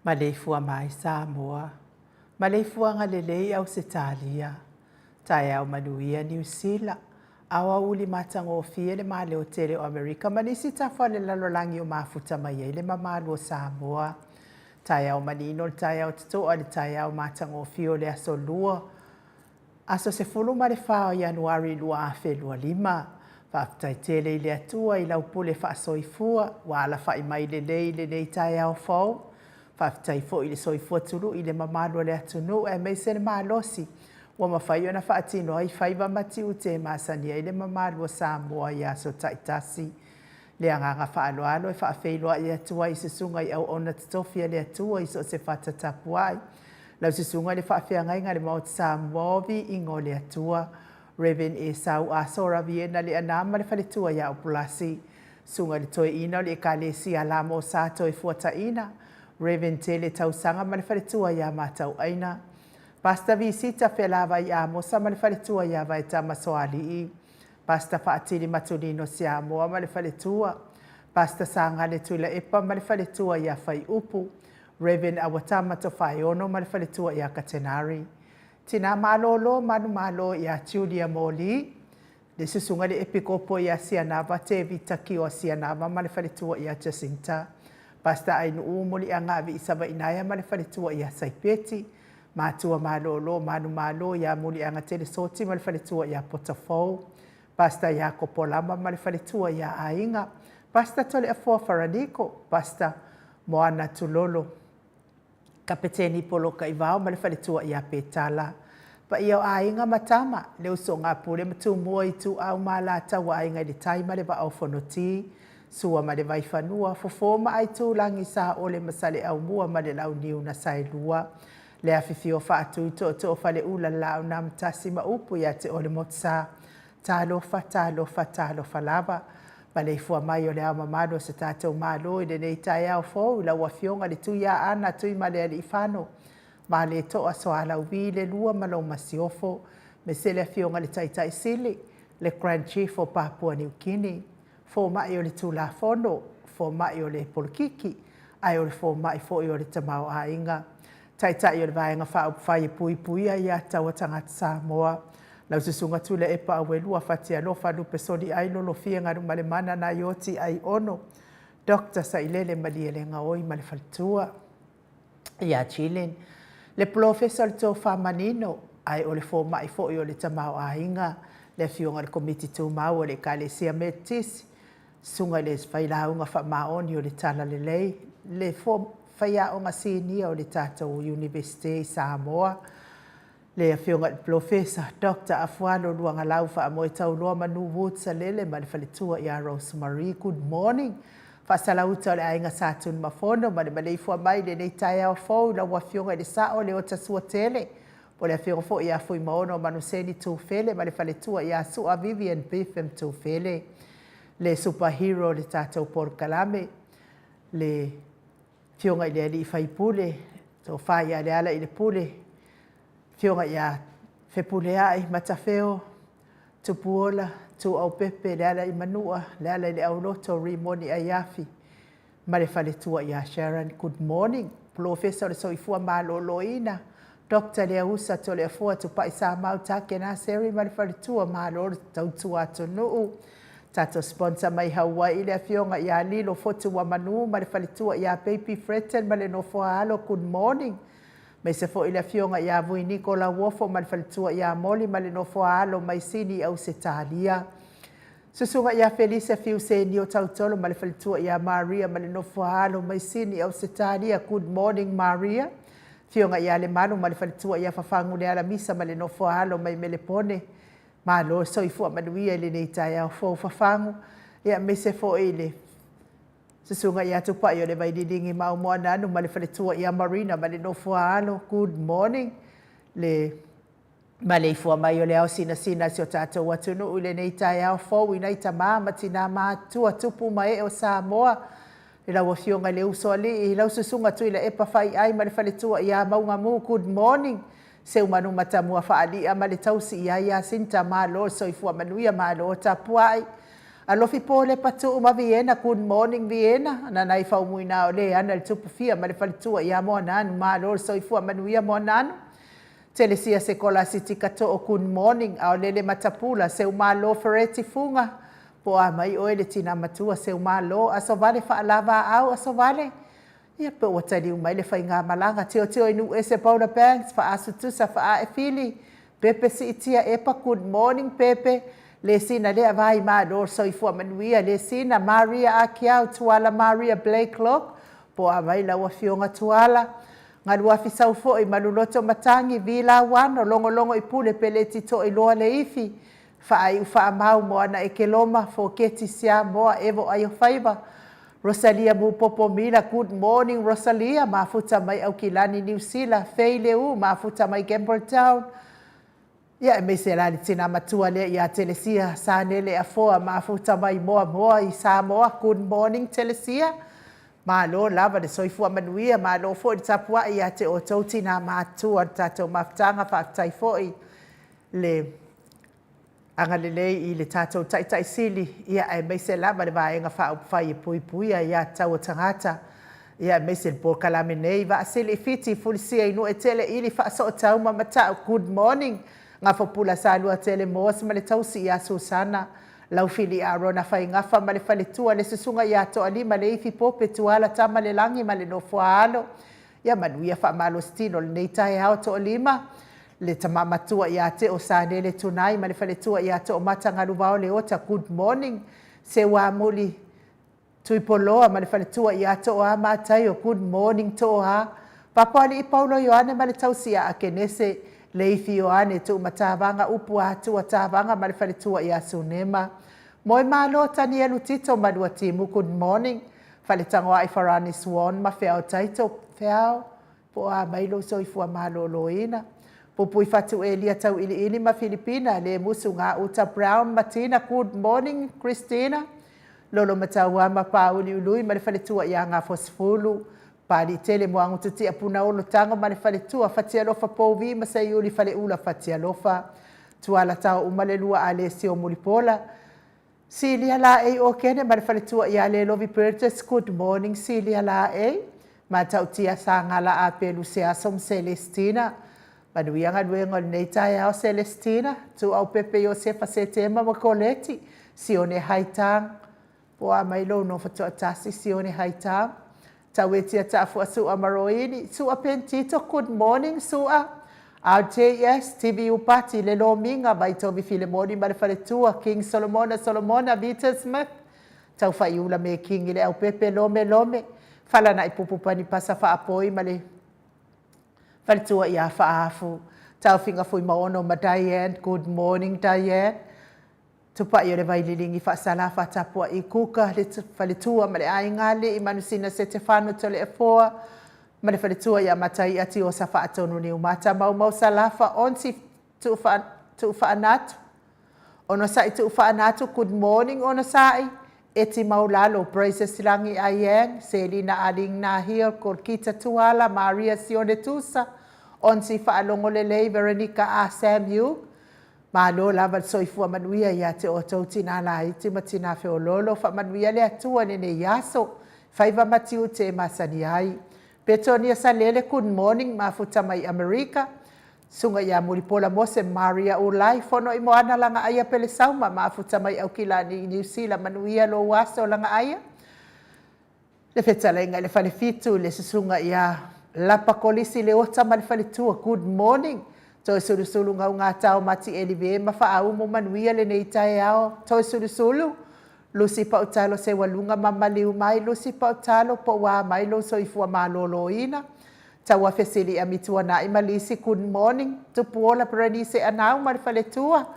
Maleifua mai Samoa. Maleifua ngalelei au Setalia. Tai au manuia New Zealand. Awa uli matango fie le male o tere o Amerika. Manisi tafa le lalolangi o mafuta mai le mamalu o Samoa. Tai au manino, tai au tito ali tai au matango fie o le aso lua. Aso se fulu ma le fao Januari lua afe lua lima. Whaftai tele i le atua i lau pule wha soifua. Wala wha i mai le nei tai au fau. Whaftai fo i le soifua tulu i le mamalo le atunu e meise le malosi. Wa mawhai ona whaatino ai whaiva mati u te masania i le mamalo o Samoa i aso taitasi. Le anganga whaaloalo e whaafeiloa i atua i se sunga i au ona titofia le atua i so se whatatapuai. Lau se sunga le whaafeangai ngā le maut Samovi i ngō le atua. Reven e sau a sora viena le anama le whaletua i au pulasi. Sunga le toe ina le kalesi a lamo sato e fuata ina. Reven tele tausanga ma le whaletua i a matau aina. Pasta visita whelava i a mosa ma le whaletua i a vai tamasoali i. Pasta whaatiri matulino si a moa ma le whaletua. Pasta sanga le tuila epa ma le whaletua i a whai upu. Reven awatama to whai ono ma le whaletua i a katenari. Tina malolo manu malo i a Julia Moli. Le susunga le epikopo i a Sianava te vitaki o Sianava ma le whaletua i a Jacinta. Pasta ainu umuli a ngavi i sava inaya ma le whaletua i a Saipeti. Mātua malolo manu malo i a muli a ngatele soti ma le whaletua i a Potafou. Pasta i a Kopolama ma le whaletua i a Ainga. Pasta tole a Fua Faraniko. Pasta Moana Tulolo. Kapeteni poloka i vau ma le whaletua i a Petala. Pa i au ainga matama, leo so ngā pule matu mua i tu au mala tawa ainga i tai ma le va au whanoti. Sua ma le vai whanua, fofoma ai tu langi sa ole masale au mua ma le lau niu na sai lua. Le awhiwhio whaatu i to whale ula lau na mtasi ma upu i a te ole motsa. Talofa lava. Maleifua mai o le au mamado se tātou malo i le nei tai au fōu, lau a fionga le tui a ana tui ma le ali i whano. Ma le toa so ala uvi le lua malo masiofo, me se le fionga le taitai sili, le Grand Chief o Papua New Guinea. Fō mai o le tūla fono, fō mai o le polkiki, ai o le fō mai fō i o le tamau a inga. Taitai o le vaenga whai pui ai a taua tangata Samoa. Lau susunga tule e pa awe lua fatia lofa lupe soli ai lolo fia ngaru male mana na ioti ai ono. Dr. Sailele maliele ngaoi male faltua. Ia chilin. Le professor to famanino ai o le fo mai fo i o le tamau a inga. Le fionga le komiti tu mau o le kale sia metis. Sunga le whailaunga wha maoni o le tala le lei. Le fo whaia o nga sinia o le tātou University Samoa. Le fionga le professor Dr. Afualo luanga lau wha amoe tau loa manu wutsa lele ma le whaletua i a Rosemary. Good morning. Whasalauta o le ainga sātun mafono ma le Maleifua mai le nei tai au fau la ua fionga i le sao le o tasua tele. Po le fionga fo i a fui maono manu seni tūwhele ma le whaletua i a sua Vivian Biffem tūwhele. Le superhero le tātou por kalame. Le fionga i le ali i whaipule. Tō whai a le ala i le pule. Fionga i a whepule ai matawheo. Tupuola. Tu au pepe le ala i manua, le ala i le au loto rimoni a iafi. Ma le whaletua i a Sharon, good morning. Professor le soifua malolo ina. Dr. Lea Usa to le fua tu pai sa mau take na seri ma le whaletua malolo tautua to nuu. Tato sponsor mai Hawaii le fionga i a lilo fotu wa manu ma le whaletua i a baby Fretten ma le nofua alo, good morning. Mai se fo i le fionga i a vui Nicola Wofo ma le whaletua i a moli ma le nofua alo mai sini au se talia. Susunga i a Felice fiu se ni o tautolo ma le whaletua i a Maria ma le nofua alo mai sini au se talia. Good morning Maria. Fionga i a le manu ma le whaletua i a whafangu le ala misa ma le nofua alo mai melepone. Ma lo soifua manuia i le nei tai au fo whafangu. Ia me se fo i le susunga i atu pai o le vai didingi mau moa nanu ma le whaletua i a Marina ma le nofua alo. Good morning. Le Maleifua mai o le au sina si o tātou atunu u le nei tai au fau i nei tamā matina mātua tupu mai o Samoa. I lau a fionga le uso ali i lau susunga tu i le epa whai ai ma le whaletua i a maunga mu. Good morning. Seu manu matamua whaali a ma le tausi i a ia sinta malo soifua manuia malo tapuai. Alofi po le patu ma Vienna, good morning Vienna. Na nai fa umuina o le ana le tupu fia ma le falitua ia mo nanu ma lo soifua manuia mo nanu. Telesia se kola siti kato o good morning au lele matapula se umalo fereti funga. Po a mai o ele tina matua se umalo aso vale fa alava au aso vale. Ia pe o tali umai le fa inga malanga teo inu ese Paula Banks fa asutusa fa a e fili. Pepe si itia epa good morning Pepe. Le sina le avai ma do soifua manuia le sina Maria Akiau tuala Maria Blakelock. Po a mai la wa fionga tuala. Ngā rua fisau fo i maluloto matangi vila wano longo i pule pele tito i loa le ifi. Whaai uwha mau mo ana e keloma fo keti sia moa evo ai o whaiva. Rosalia mu popo mila, good morning Rosalia, mafuta mai au kilani New Zealand, Fei Leu, mafuta mai Campbelltown. Ia me se lani tina matua le ia Telesia, sa nele a foa, mafuta mai moa i Samoa, good morning Telesia. Malo lava de soifua manuia, malo fo i tapua i ate o tautina matua tato maftanga whaktai fo i le angalelei i le tato tai sili. Ia e meise lava de vaenga whai pui ia tau o tangata. Ia meise le polkalame nei va sili fiti fulisia inu e tele ili wha so tau mamata good morning. Ngā whapula sa lua tele moas ma le tausi ia Susana. Lau fili a rona whai ngafa ma le whaletua le susunga i ato alima le ifi pope tuala tama le langi ma le nofua alo. Ia manuia wha malo stino le neitahe hao to alima. Le tamamatua i ate o sane le tunai ma le whaletua i ato o mata ngaluvao le ota good morning. Se wa muli tuipoloa ma le whaletua i ato o amatai o good morning to ha. Papani i Paulo Ioane ma le tausia a kenese. Le ifi o ane tu matavanga upu atu atavanga ma le whaletua i asu nema. Moi malo tani elu tito madua timu, good morning. Whaletango ai Farani Swan ma whiao taito whiao. Po a mailo soifua malo loina. Pupui fatu elia tau ili ma Filipina le musu ngā uta Brown Martina, good morning Christina. Lolo mataua ma pauli ului ma le whaletua i a ngā fosfulu. Pali tele mo angu tuti apuna olo tango ma le whaletua fatia lofa pouvi ma se iuli whale ula fatia lofa. Tuala tau umale lua a le sio mulipola. Silia la e o kene ma le whaletua i a le lovi purchase, good morning Silia la e. Ma tau tia sa ngala a pelu se asom Celestina. Manuianga nuengo nei tae au Celestina. Tu au pepe yo sefa se tema ma koleti. Sione haitang. Po a mailo no fatu atasi sione haitang. Tawetia tafua sua maroini. Sua pentito, good morning sua. RJS, TV upati, le lo minga, vai tovi Filemoni, marifaletua, King Solomona, Vita Smith. Tau faiula me King ile au pepe lome. Fala na ipupupani pasa fa apoi male. Faletua ia fa afu. Tau finga fui maono ma Diane, good morning Diane. Tupa i o le vaililingi whaasalafa tapua i kuka le whaletua ma le aingale i manusina se te whanu to le efoa. Ma le whaletua i a matai ati o sa whaatonu ni umata mau salafa onsi tu whaanatu. Ono sai tu whaanatu, good morning ono sai. Eti maulalo, Braces Silangi Ayang, Selina Aling Nahil, Kolkita Tuala, Maria Sione Tusa. Onsi whaalongo le lei, Veronica A. Samu. Malo lava soifua manuia ia te o tautina la iti matina feololo fa manuia le atua nene yaso faiva matiu te masani ai. Petonia salele good morning mafuta mai Amerika. Sunga ia mulipola mose Maria Ulai fono i moana langa aia pele sauma mafuta mai au kilani New Zealand manuia lo waso langa aia. Le fetalenga le fale fitu le susunga ia lapa kolisi le ota ma le fale tua good morning. Toi sulu ngau ngā tau mati elive ma whaau mo manuia le nei tae ao. Toi sulu. Lusi pa utalo se walunga mamaliu mai. Lusi pa utalo po wā mai lo soifua malolo ina. Taua fesili a mitua na i malisi good morning. Tupuola parani se anau marifaletua.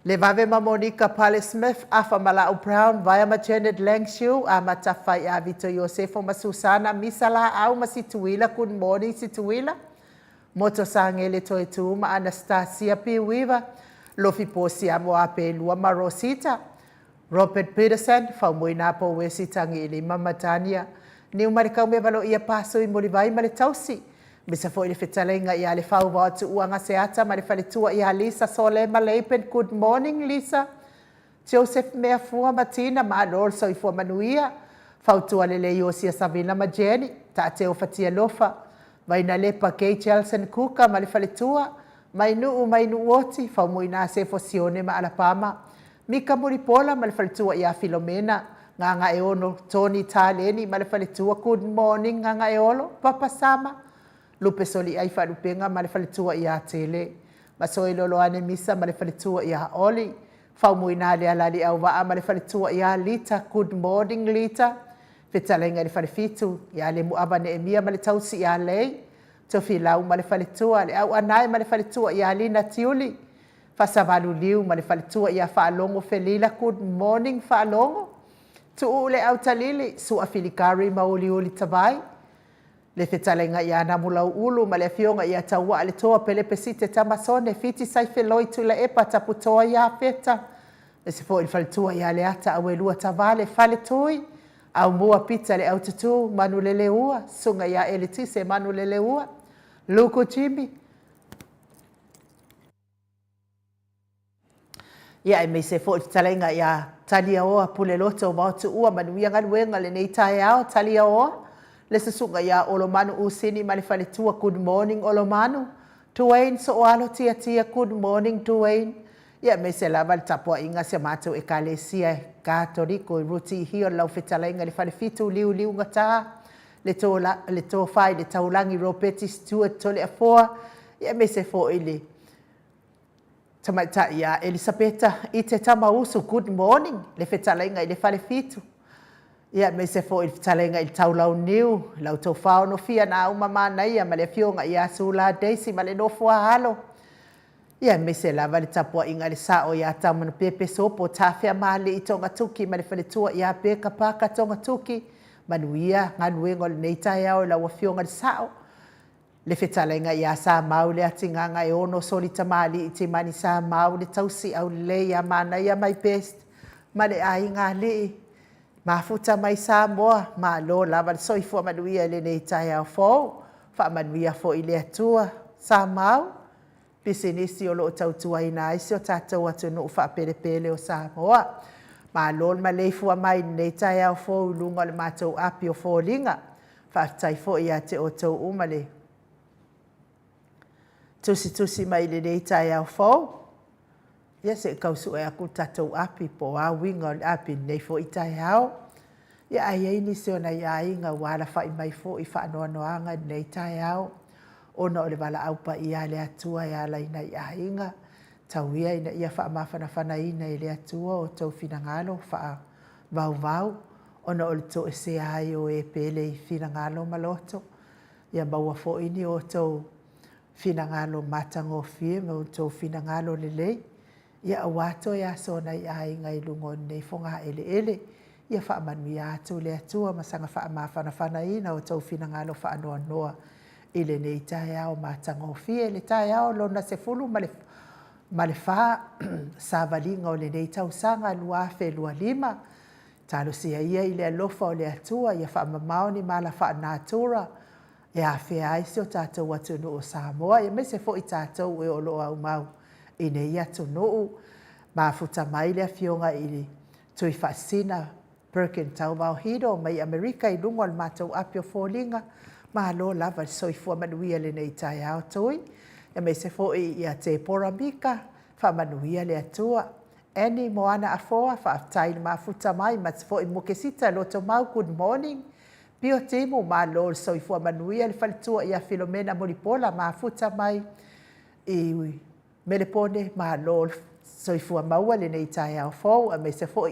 Le vave ma Monica Pale Smith afa Malau Brown via ma Janet Langshu a matawhai a Vito Yosefo ma Susana misala au ma situila good morning situila. Moto sangele toi tu ma Anastasia Piwiva, Lofi Posi amo ape lua ma Rosita, Robert Peterson, faumoina po wesi tangi ili mama Tania, ni umarikau me valo ia paso i molivai ma le tausi. Bisa foi le fetalenga ia le fau watu uanga seata ma le faletua ia Lisa Sole Maleipen, good morning Lisa. Joseph Maleifua Matina Malol Soifua Manuia Fautua Lele Yosia Savina Majeni Tateo Fatia Lofa Vaina Lepa Kay Chelsen Kuka Malifalitua Mainu Woti Faumuina Sefosione Ma Alapama Mika Muripola Malifalitua Ia Filomena Nganga Eono Tony Taleni Malifalitua Good morning Nganga Eolo Papa Sama Lupe Soli Aifa Lupenga Malifalitua Ia Tele Masoi Loloane Misa Malifalitua Ia Oli Faumuina le alali au waa malifalitua Ia Lita good morning Lita Fitalenga le falifitu Ia le muaba ne emia malitausi Ia lei Tofilau malifalitua le au anai malifalitua Ia Lina Tiuli Fasavalu liu malifalitua Ia Faalongo Felila good morning Faalongo Tuule au talili Sua filikari mauli tabai Le fitalenga Ia namulau ulu malefionga Ia tawa le toa pelepesite tamasone fiti saifeloi tula epa taputoa Ia feta Le se fo il falitua Ia le ata awelua tavale fale tui au mua pita le au tutu manu lele ua sunga Ia elitise manu lele ua Luko Jimmy Ia me se fo talenga Ia talia oa pule loto mautu ua manu ia ngaluenga le neitai au talia oa Le susunga Ia olomanu usini malifalitua good morning olomanu Tuwain so alo tia good morning Tuwain Ia me se lava le tapua inga se matou e kalesia Katoriko ruti hio lau fitalenga le falifitu liu ngata le to fai le taulangi ropeti Stuart tole afoa Ia me se fo ili Tamaita Ia Elisabeta ite tamausu good morning le fitalenga le falifitu Ia me se fo il talenga il taulau niu lau tau whao no fia na umama na ia ma le fionga Ia sula Daisy ma le no fua halo Ia me se lava le tapua inga le sao Ia tamanu pepe sopo tafia mali I tonga tuki ma le faletua Ia peka paka tonga tuki manuia nganuengo le neitai au lau fionga le sao le fetalenga Ia sa mau le atinganga e ono soli tamali I te mani sa mau le tausi au le Ia mana Ia mai best ma le ainga le Mafuta mai Samoa ma lo lava le soifua manuia le neitai au fo fa manuia fo I le atua sa mau pisinisi o loo tautua ina isi o tatou atu nuu fa pele o Samoa ma lo Maleifua mai neitai au fo lunga le matou api o fo linga fa tai fo Ia te o tau umale tusi mai le neitai au fo Ia se kausu e aku tatou api po a winga o api nei fo itai au. Ia ai ni se ona ia inga wala fai mai fo I wha noanoanga nei tai au. Ona o le wala aupa ia le atua ia laina ia inga. Tau ia ina ia wha mawhana ina I le atua o tau finangalo wha vau. Ona o le to e se ai o e pele I finangalo maloto. Ia maua fo ini o tau finangalo matango fie me o tau finangalo lelei. Ia awato ia sona ia inga I lungo nei fonga ele. Ia wha manu ia atu le atua masanga wha mawhana ina o tau finangalo wha noa. Ile nei tai au matango fie le tai au lona se fulu ma le wha sa valinga o le nei tau sanga lua fe lua lima. Talo sia ia I le alofa o le atua ia wha mamao ni mala wha natura. Ia fe aisi o tātou atu no o Samoa. Ia me se fo I tātou e o loa au mau. I nei atu no mafuta mai le fionga I tui whaasina Perkin tau mau hido mai Amerika I lungo al mātou apio fōlinga. Ma lo lava soifua manuia le nei tai au tui. Ia me se fo Ia te poramika wha manuia le atua. Eni moana afoa wha aftai le mafuta mai ma se fo I mokesita loto mau good morning. Pio timu ma lo soifua manuia le falitua Ia Filomena Moripola mafuta mai I Melepone ma lo soifua maua le nei tai au fo. A me se fo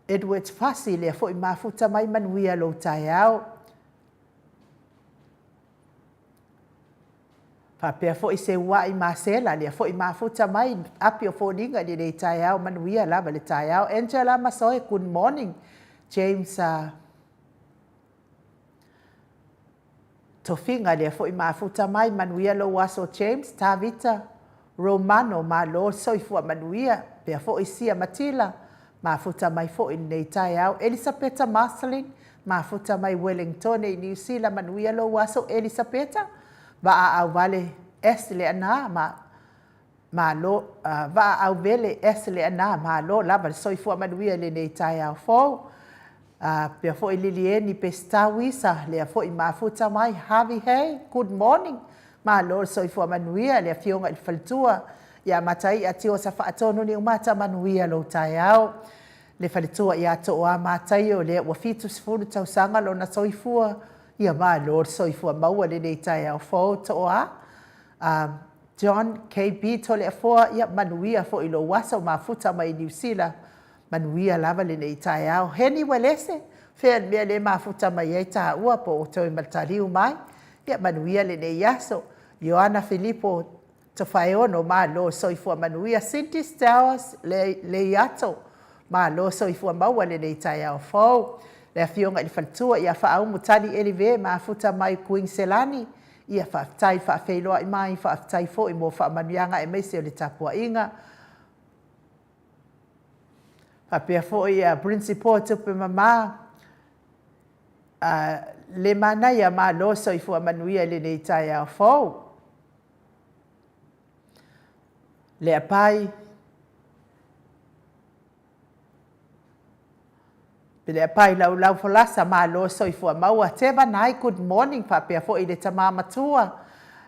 Edwards fasi le fo I mafuta mai manuia lo tai au. Pea fo I se wai Marcela le fo I mafuta mai api o fo linga le nei tai au manuia lava le tai au. Angela Masoe good morning. James Tofinga le fo I mafuta mai manuia lo waso James Tavita Romano ma lo soifua manuia pea fo I sia Matila mafuta mai fo I nei tai au. Elisabetta Marcelin mafuta mai Wellington I New Zealand manuia lo waso Elisabetta va au vale le ana malo va au vele esle ana malo lava le soifua manuia le nei tai au fou pia fo lilieni pestawi sa le fo I mafuta mai havi hey good morning malo soifua manuia le fionga I faltua ia matai atio sa fa atonu ni umata manuia lo tai au le faltua ia to a matai o le wa fitu sfulu tau sanga lo na soifua ia malo soifua maua le nei tai au fou to a John KB tole afua ia manuia fo ilo wasa mafuta mai New Zealand manuia lava le nei tai au heni walese fe me le mafuta mai ai ta ua po toi mataliu mai ia manuia le nei yaso Joana Filippo to faiono ma lo soifua manuia Cindy Stars le yato ma lo soifua maua le nei tai au fo le fionga I faltua ia fa au mutali elive mafuta mai Queen Selani ia whaaftai whaafeiloa I mai whaaftai fo I mo whaamanuianga e meisi o le tapua inga. Whapea fo I principal tupe mama le mana ia ma loso I fua manuia le nei tai au fo. Le apai Pele pai lau folasa ma lo soifua maua teba nai good morning whapea fo I le tamamatua.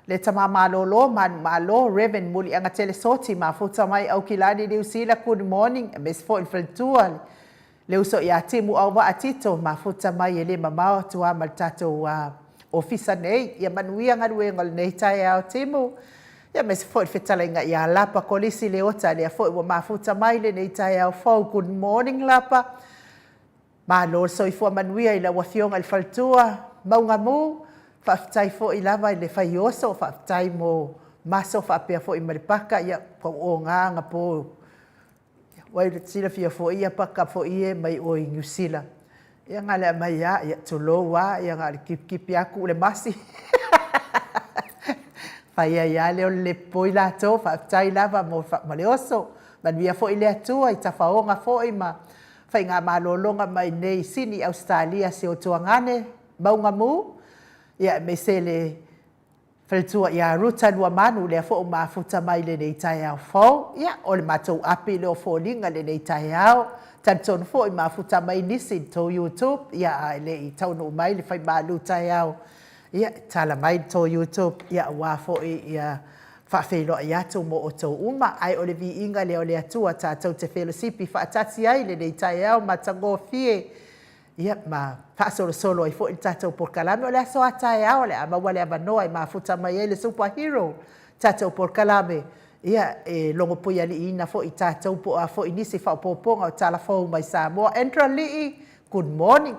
Le tamamalo ma lo Reverend muli anga telesoti ma futa mai au kilani New Zealand good morning mes fo I faltua. Le uso ia timu au wa atito ma futa mai ele mamao tua maltato ofisa nei ia manuia ngalue ngal nei tai au timu. Ia mes fo I fetala inga ia lapa kolisi le ota le fo I ma futa mai le nei tai au fo good morning lapa. Ma lo soifua manuia I la wafionga I faltua maunga mu whaftai fo I lava I le whaioso whaftai mo maso whapea fo I maripaka ia po o nganga po wai sila fia fo ia paka fo ie mai o I New Zealand ia ngale mai ia tuloa ia ngale kipi aku le masi Whaia ia leo le poila to whaftai lava mo maleoso manuia fo I le atua I tawhaonga fo I ma Whai ngā malolonga mai nei sini Australia se o tuangane maunga mu. Ia me se le whalitua ia ruta lua manu lea fo o mafuta mai le nei tai au fau. Ia o le matou api leo fo linga le nei tai au. Tantonu fo I mafuta mai nisi to YouTube. Ia le I taunu mai le whai malu tai au. Ia tala mai to YouTube. Ia wafo ia whaafeiloa I atu mo o tau uma. Ai o le vi inga leo le atua tātou te whelosipi whaatati ai le nei tai au ma tango fie. Ia ma whaasolo solo I fo I tātou porkalame o le aso a tai au le ama wale amanoa I mafuta mai e le superhero. Tātou porkalame. Ia e longo pui ali ina fo I tātou po a fo I nisi whaopoponga o tala fau mai Samoa. Andra Lee, good morning.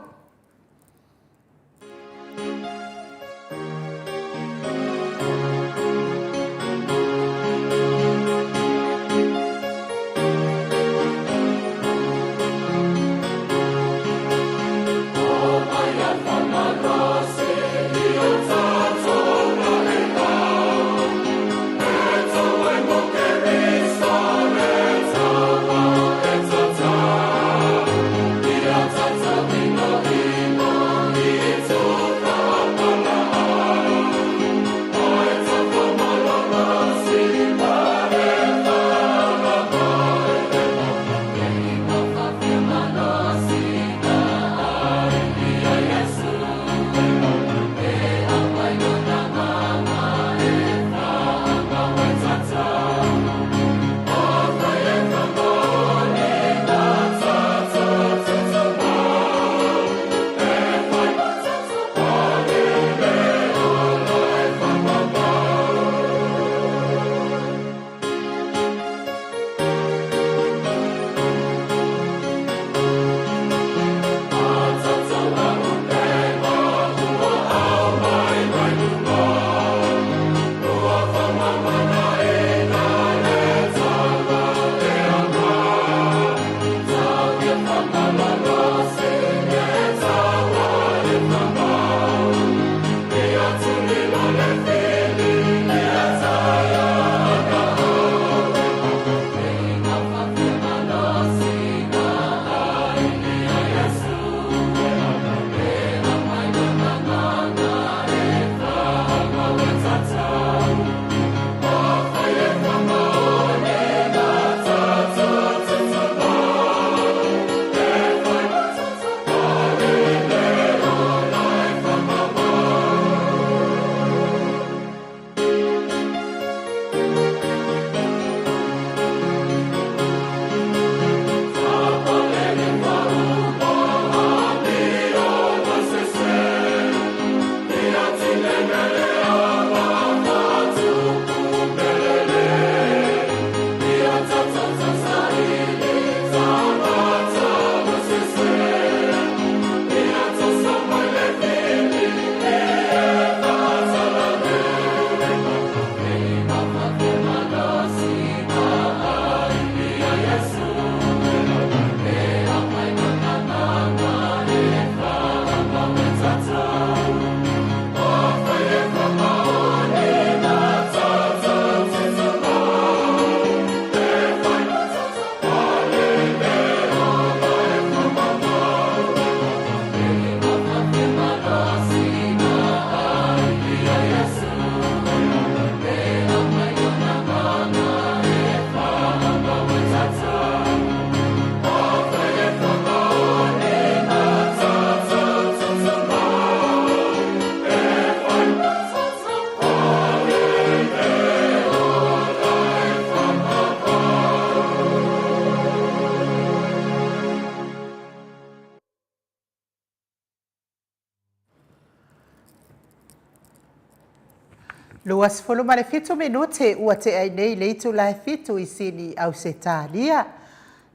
Luas fuluma le fitu minute ua te ai nei le itu lai fitu I sini au se talia.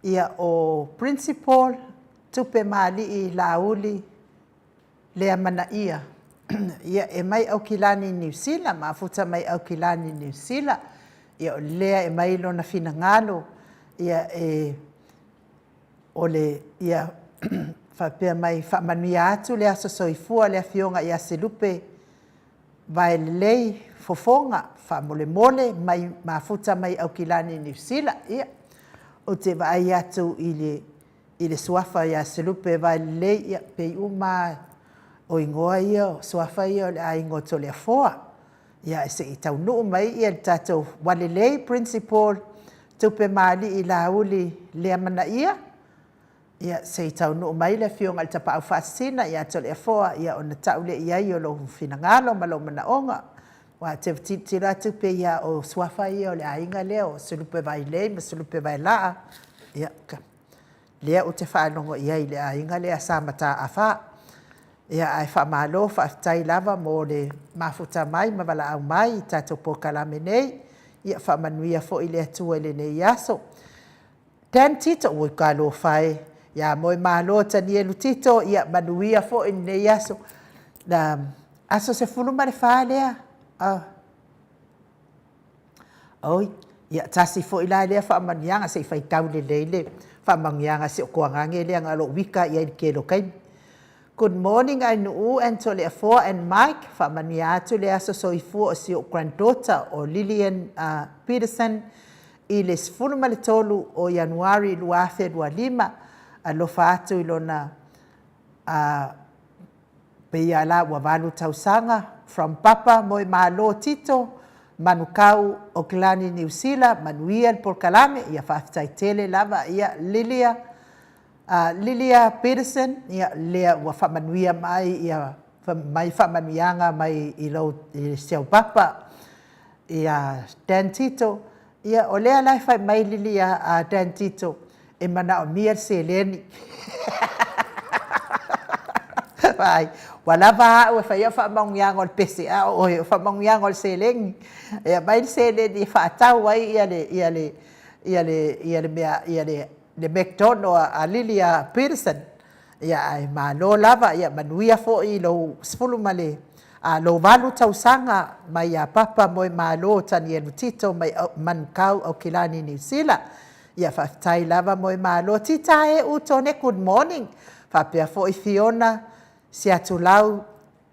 Ia o principal tupe mali I lauli lea mana ia. Ia e mai au kilani New Zealand, maafuta mai au kilani New Zealand. Ia o lea e mai lona fina ngalo. Ia e ole ia whapea mai whamanuia atu lea sosoifua lea fionga ia se lupe vai lei fofonga whamole mole mai maafuta mai au kilani New Zealand. Ia o te vai atu I le suafa ia se lupe vai lei ia pei uma o ingoa ia suafa ia le a ingo to le foa. Ia se I tau nuu mai ia tatou wale lei principal tupe mali I lauli lea mana ia. Ia se I tau nuu mai le fionga le tapa au whaasina ia to le foa ia o na tau le ia I o lo finangalo ma lo mana onga. Wa te tira tupe ia o suafa ia o le a inga lea o sulupe vai lei ma sulupe vai laa. Ia ka. Lea o te whaanongo ia I le a inga lea sa mata a wha. Ia ai whamalo whaafitai lava mo le mafuta mai ma wala au mai tatou po kalame nei. Ia whamanuia fo I le atua I le nei aso. Ten tito ui ka lo whae. Ia moi malo tani elu tito ia manuia fo I nei aso. Na aso se fulu ma le wha lea. Oi, ia tasi fo I la lea whamanianga se I whaitau le leile. Whamanianga se o kuangange lea ngalo wika ia I kelo kaini. Good morning, I know Antole Afua and Mike. Whamaniatu le aso soifu o si o granddaughter o Lillian Peterson. I le sifunu le tolu o Januari luafe lima. Alofa atu ilona peia la wawalu tausanga. From Papa moi malo tito. Manukau o Kilani New Zealand. Manuia por kalame. Ia whaafitai tele lava. Ia Lilia Peterson, ia lea wa whamanuia mai, ia mai whamanuianga mai I lau siau papa, ia Dan Tito, ia o lea lai whai mai Lilia Dan Tito, e mana o mia se leni. Vai, wala ba o whai a whamanuianga o pese a o whamanuianga o se leni, ia mai se leni whaatau ai ia le McDonald a Lilia Peterson ia ai malo lava ia manuia fo I lo spulu male a lo valu tausanga mai a papa moi malo tani elu tito mai mankau o Kilani New Zealand ia whaftai lava moi malo tita e utone good morning whapea fo I Fiona si atulau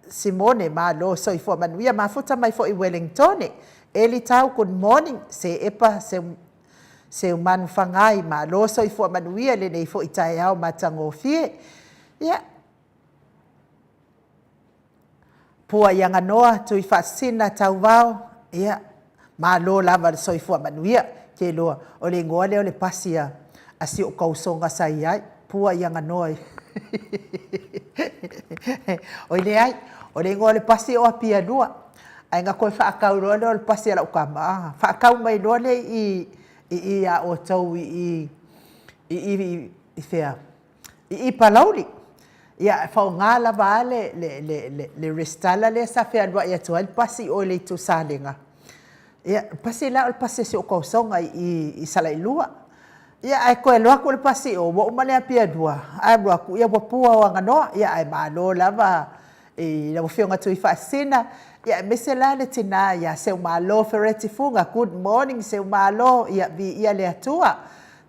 Simone malo so I fo manuia mafuta mai fo I Wellington eli tau good morning se epa se umanu whangai ma loso I fua manuia le nei fo I tae au matango fie. Ia. Pua ianga noa tu I whaasina tau vau. Ia. Ma lo lava so I fua manuia. Ke loa. O le ngoa leo le pasia. Asi o kausonga sai ai. Pua ianga noa. O le ai. O le ngoa le pasia o apia lua. Ai nga koe whaakau roa leo le pasia la ukama. Whaakau mai roa le I a o tau I palauli. Ia whao ngā lava le restala le sa whea lua ia tua pasi o le tu salenga. Ia pasi la o le pasi si o kausonga I salailua. Ia ai koe loa ko le pasi o wa umane apia dua. Ai loa ku ia wapua o anganoa. Ia ai malo lava la wafionga tu I whaasina. Ia mese la le tina ia se malo fereti funga good morning se malo ia vi ia le atua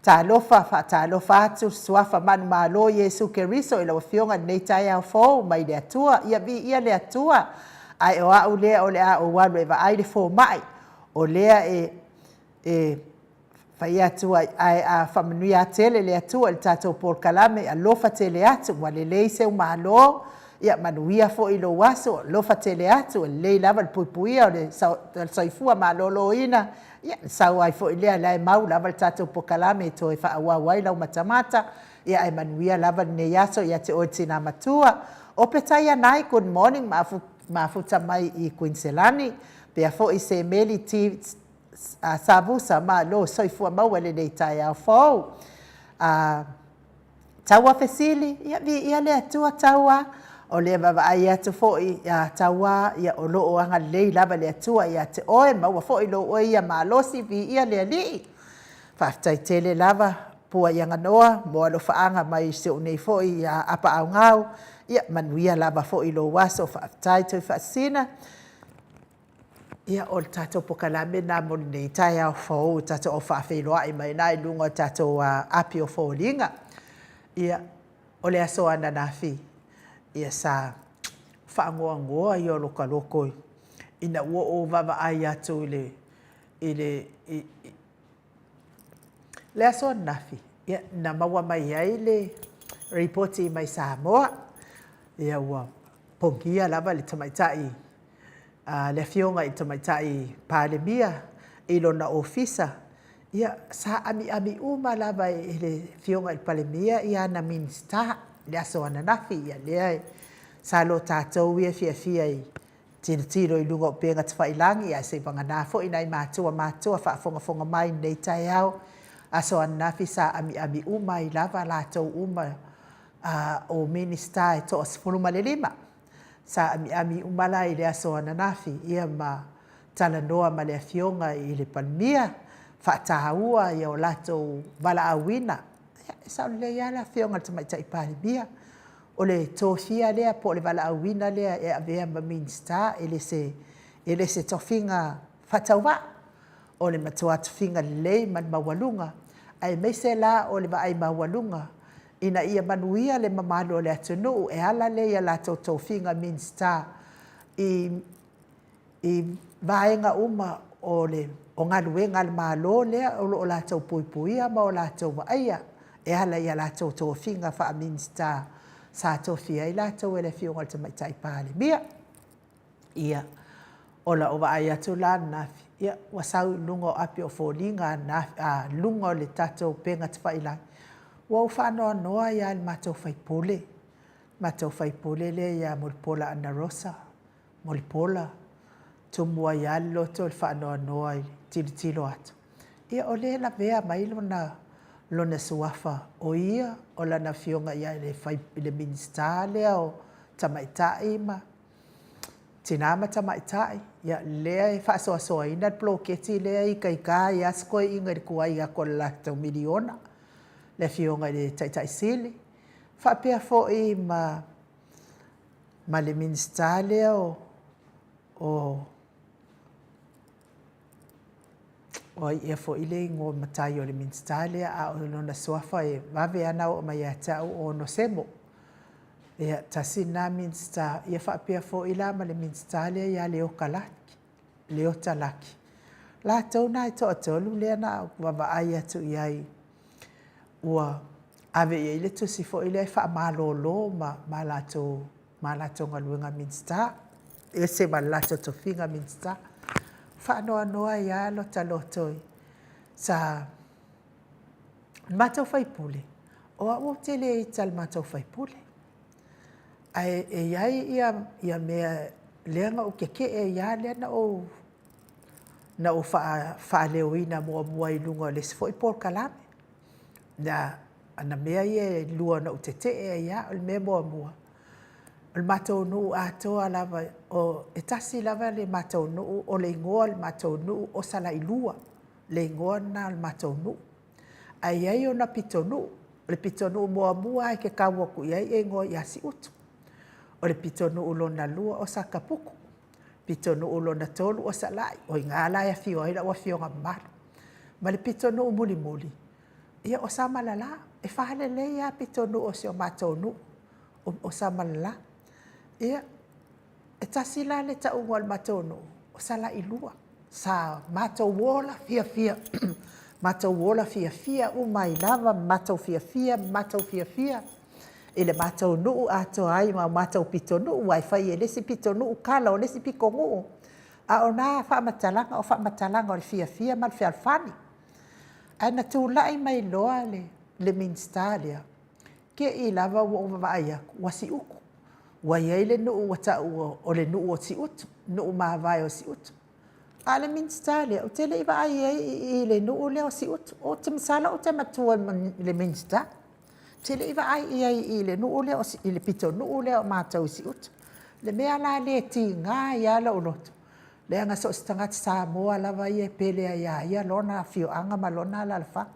ta lofa atu suafa manu malo Yesu Keriso ila fionga nei tai au fo mai le atua ia vi ia le atua ai o au le o le a o walu eva ai le fo mai o lea fai atua ai a famanuia tele le atua le tatou por kalame a lofa tele atu wale le se malo ia manuia fo I lo waso lofa tele atu le lava le puipuia o le saifua malolo ina ia sau ai fo I lea lai mau lava le tatou pokalame to e whaawawai lau matamata ia ai manuia lava ne yaso ia te oitina matua o petai anai good morning mafuta mai I Queenselani pea fo I se meli ti sabusa malo saifua mau ele nei tai au fo taua fesili ia le atua taua o le vavaai atu fo'i ia taua ia o loo anga lei lava le atua ia te oe maua fo'i lo oe ia malosi vi ia le ali'i. Whaftaitele lava pua ia nganoa mo alo whaanga mai se o nei fo'i ia apa au ngau ia manuia lava fo'i lo waso whaftaitoi whaasina. Ia o tatou pokalame na mo nei tai au fau tatou o whaawhiloa i mai nai lunga tatou api o fōlinga. Ia o le aso ana nafi. Ia sa whaangoa i o loka lokoi. Ina ua o vavaai atu le aso ana nafi. Ia na maua mai ai le reporti mai Samoa. Ia ua pongia lava le tamaitai. Le fionga i tamaitai palemia i lona ofisa. Ia sa ami uma lava i le fionga i palemia i ana minsta le aso ana nafi ia lea sa lo tātou ia fia i tiro i lunga o penga tawhailangi ia se pangana fo i nai mātua whaafonga mai nei tai au aso ana nafi sa ami uma i lava lātou uma o minsta e to asfuruma le lima. Sa ami umala i le aso ana nafi ia ma talanoa ma le fionga i le palemia whaatahaua i o lātou wala awina. Sa o le ia la fionga tamaitai palemia. O le tofia lea po le wala awina lea e avea ma minsta ele se tofinga whatauwa. O le matua tofinga lei man mawalunga. Ai meise la o le waai mawalunga. Ina ia manuia le mamalo le atunu e ala le ia lātou tofinga minsta i vaenga uma o le o ngaluenga le malo lea o lātou puipuia ma o lātou waaia. E ala ia lātou tofinga wha minsta sa tofia i lātou ele fionga le tamaitai palemia. Ia ola o vaai atu la nafi. Ia wasau lunga o api o fōlinga lunga o le tātou penga tawhailangi. Wa whanoa noa ia le mātou whaipole. Mātou whaipole le ia Maleifua ana rosa. Maleifua. Tumua ia loto le whanoa noa i tilo atu. Ia o le la vea mai lona suafa o ia o lana fionga ia le minsta lea o tamaitai ma. Tinama tamaitai. Ia lea i whaasoasoa ina bloketi lea i kaika i asko i inga kua i ako lātou miliona. Le fionga le taitai sili. Whapea fo i ma le minsta lea o ia fo i le ngō matai o le minsta lea a o lona suafa e wawe ana o mai atau o no semo. Ia tasina minsta ia whapea fo i la ma le minsta lea ia leo kalaki. Leo talaki. La tau nai to atolu lea na wawaai atu iai. Ua ave ia ile tusi fo ile wha malolo ma lato ngaluenga minsta. Ese ma lato tofinga minsta. Wha noa ia lotoi. Sa matau whaipule. O a tele i tal matau whaipule. Ai e iai ia mea leanga o keke e ia lea na o wha leo ina mua i lunga le sifo i por kalame. Na ana mea ia lua na utete e ia o le mea mua. O le mātou nuu atoa lava o e tasi lava le mātou nuu o le ingoa le mātou nuu o sala i lua. Le ingoa na le mātou nuu. Ai ai o na pito nuu. O le pito nuu mua e ke kawaku iai e ingoa i asi utu. O le pito nuu lona lua o sakapuku. Pito nuu lona tolu o salai. O i ngāla e fio aila o fio ngamaru. Ma le pito nuu muli. Ia o sa malala, e whahale le ia pito nu o se o mātou nu, o sa malala. Ia, e tasila le ta ungo al mātou nu, o sa la ilua. Sa mātou wola fia. Mātou wola fia, umai lava, mātou fia. Ele mātou nu ato ai, ma mātou pito nu, wai whai e lesi pito nu kala o lesi piko ngu. A o nā whamatalanga o le fia, mal fia alfani. Ana tūlai mai loa le minsta lea. Ke i lava ua umawaai aku, wasi uku. Wai ai le nuu watau o le nuu o si utu, nuu maawai o si utu. A le minsta lea, o te le iwa ai i le nuu lea o si utu. O te masala o te matua le minsta. Te le iwa ai i le nuu leo, i le pito nuu leo mātou si uta. Le mea la le ti ngā ia la uloto. Le anga so stangati Samoa lava ia pele ia lona fio anga ma lona la fa.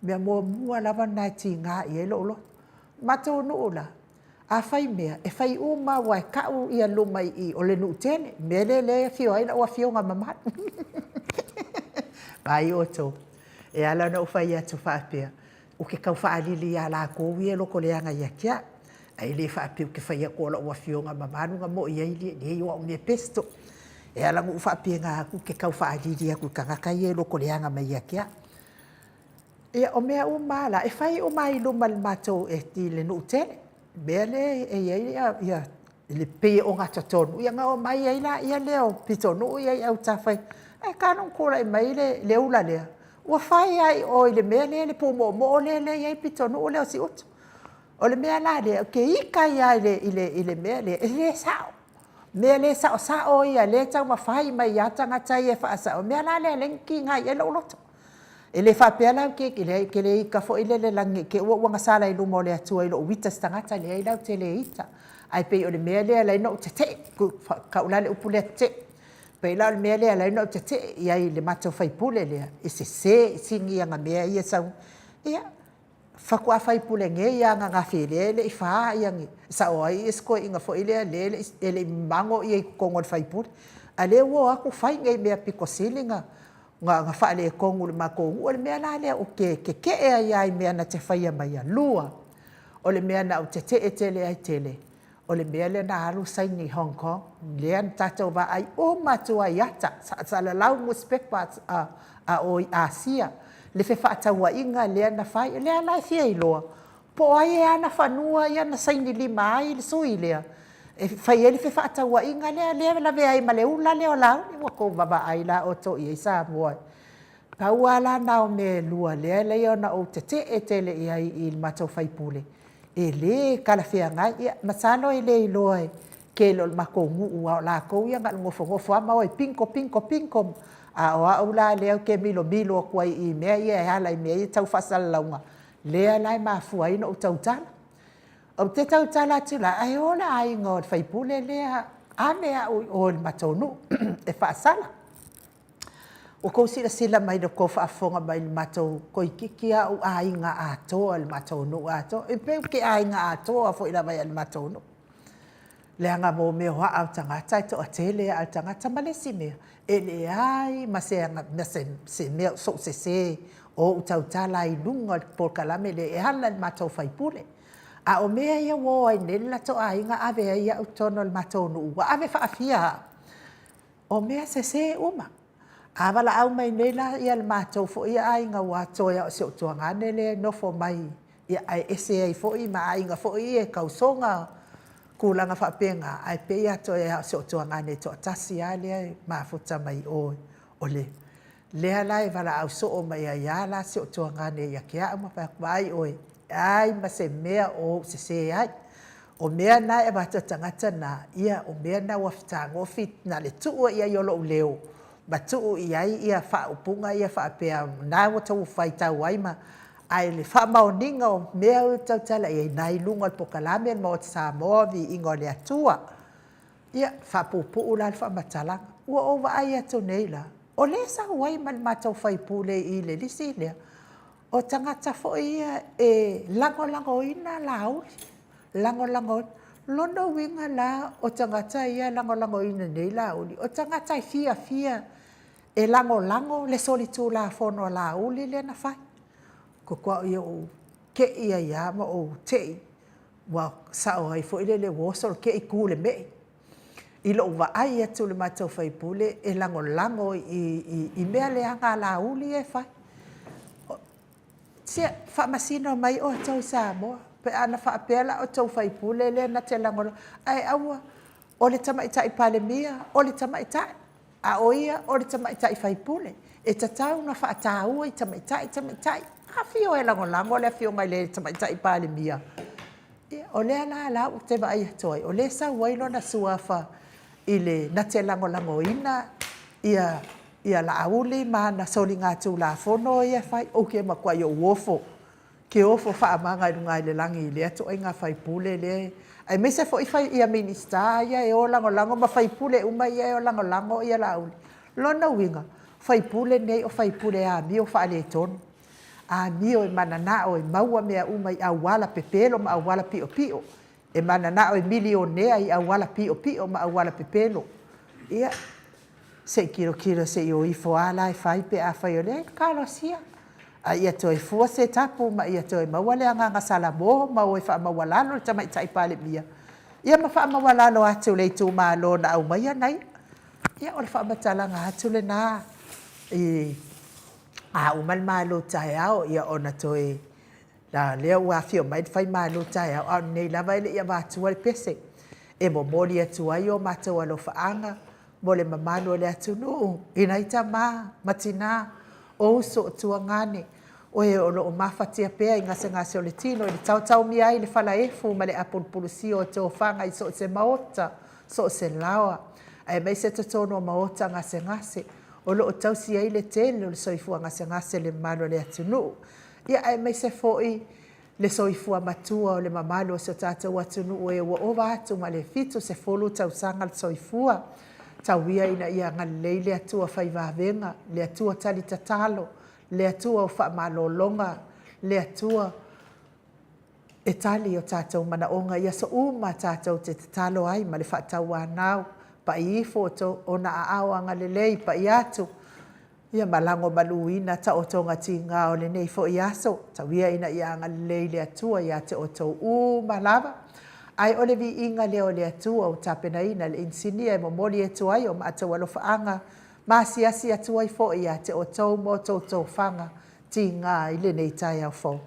Mea mua lava na ti ngā ia la uloto. Mātou nuu la. A fai mea, e fai uma wa e kau ia lumai i o le nuu tene. Mele le fio aina ua fio ngā mamat. Pai o tō. E ala na ufai atu whaapea. O ke kau whaalili a la kōwi e loko leanga ia kia. Ai le whaapea ke whai a kōla ua whionga mamanu nga mo ia ili le iwa o mea pesto. E ala ngu whaapea ngā aku ke kau whaalili aku kangakai e loko leanga mai ia kia. E o mea umala, e whai umai luma le mātou e ti le nuu tene. Mea le e ia le pe o ngā tatonu. Ia ngā o mai ia leo pito nuu ia au tawhai. E kānong kōra e mai le ula lea. Ua whai ai o le mea le po mo le iai pito nuu leo si utu. O le mea la le, ke ika ia i le mea le, e le sao. Mea le sao ia le tau ma whai mai ia tangata ia wha sao. Mea la le lenki ngā ia lo uloto. E le whapea lau ke le ika fo i le langi, ke ua wanga sala i lumo le atua i lo uwita stangata le ai lau te le ita. Ai pei o le mea le lai no te te, ka ulale upu le te. Pei lau le mea le lai no te te, iai le mato fai pule lea. I se singi anga mea ia sau. Ia, whakua fai pule nge ia nga ngawhi le i wha iangi. Sa o ai esko inga fo i le le mango i kongon fai pule. A le ua aku fai ngai mea piko silinga. Nga whaale e kongu le makongu. O le mea la lea o ke ea iai mea na te whaia mai a lua. O le mea na o te tele ai tele. O le mea le na alu saini Hong Kong. Lea na tātou wa ai o matua iata. Sa la lau mo spekpa a o i Asia. Le fe whaataua inga lea na whai. Lea lai fia i loa. Po ai e ana whanua ia na saini lima ai le sui lea. E fai ele fe whaataua inga lea la vea i male ula leo lau. Ni wako baba ai la o to i e Samoa. Pau ala nao me lua lea leo na o te tele i ai i matou whai pule. E le kalawhia ngai, ia, masano i le iloa ke lo mako ngu ua o la kou ia ngat ngofo ama oi pinko. A oa au la leo ke milo kuai i mea ia e hala i mea i tau whasala launga. Lea lai mafua ino o tau tala. O te tau tala tila, ai ola ai ngod whai pule lea a mea o le matonu e whaasala. O kou sila mai no kou whaafonga mai le matou koi kikia o ainga atoa le matonu atoa. E peu ke ainga atoa fo ila mai le matonu. Lea ngā mō mea hoa au tangata i to a tele au tangata malesi mea. E le ai ma se mea so se o utau tala i lunga por kalame le e hala le matou whai pule. A o mea ia wo ai nela to ainga ave ia utono le matonu ua ave whaafia. O mea se uma. A wala au mai nela ia le mātou fo ia ainga watoia o se utua ngane le nofo mai. Ia ai ese ai fo i ma ainga fo i e kausonga kulanga whapenga. Ai pe ia to ia se utua ngane to atasi a lea mafuta mai oi. O le. Lea lai wala au so o mai a ia la se utua ngane ia kia uma whakwai oi. Ai ma se mea o se ai. O mea na e wata tangata na ia o mea na waftango fit na le tua ia yolo leo. Batu iai ia whaupunga ia whapea nā watau whaitau aima ai le whamaoninga o mea o tau tala ia nai lunga le pokalame mo te Samoa vi ingo le atua ia whapupu ula le whamatalanga ua o wa ai atu neila o le sa wai man matau whaipule i le lisi lea o tangata fo ia e lango ina lauri lango lono winga la o tangata ia lango ina nei lauri o tangata fia e lango le solitu la fono la uli le na fai ko kwa ia o ke ia ma o te wa sao ai fo ile le woso ke ku le me i lo wa ai atu le matau fai pule e lango i mea le anga la uli e fai sia fa masino mai o tau Samoa pe ana fa apela o tau fai pule le na te lango ai aua o le tamaita i pale mia o le tamaita a oia o le tamaita i fai pule e tatau na fa atau i tamaita a fio e lango le fio mai le tamaita i pale mia o le ala o te vai toi o le sa wailo na suafa i le na te lango ina ia la auli ma na solinga tu la fono ia fai o ke makua yo wofo ke ofo whaamanga i runga i le langi le ato ai ngā whaipule le. Ai me se fo i whai ia minista ia e o lango ma whaipule uma ia e o lango ia lauli. Lona winga, whaipule nei o whaipule a mi o whaale tonu. A mi o e manana o e maua mea uma i awala pepelo ma awala pio pio. E manana o e milionea i awala pio pio ma awala pepelo. Ia, se kiro se i o ifo ala e whai pe a whai o le, kalo sia. A ia toi fua se tapu ma ia toi mawale anga ngasala mo ma o e wha mawalalo ta mai tai pale mia. Ia ma wha mawalalo atu le tu ma lo na au mai anai. Ia o le wha matalanga atu le na. A umal malo tai au ia ona toi la lea ua fio mai whai malo tai au nei lava ele ia mātua le pese. E mo mori atu ai o mātua lo whaanga mo le mamano le atu nuu. Ina ita matina o so tua ngane. O e o lo mafatia pea i ngase o le tino i le tau mi ai le whala efu ma le apulpulusi o te o whanga i so se maota, so se lawa. Ai mai se te tono maota ngase. O lo o tau si ai le tele o le soifua ngase le malo le atunu. Ia ai mai se foi le soifua matua o le mamalo o se tātou atunu o e wa ova atu ma le fitu se folu tau sanga le soifua. Tau ia ina ia ngalei le atua whaivavenga, le atua tali tatalo, le atua o whaamalolonga, le atua e tali o tātou manaonga ia so uma tātou te tatalo ai ma le whaatau anau. Pa i ifo o na aawanga le lei pa i atu. Ia malango maluina ta o tonga tinga o le nei fo i aso. Ta wia ina ia anga le lei le atua i ate o tau malava. Ai o le vi inga leo le atua o tapena ina le insinia e momoli e tuai o maata walofa anga. Maasiasi atua i fo i ate o tau mo tau whanga tinga i le nei tai au fo.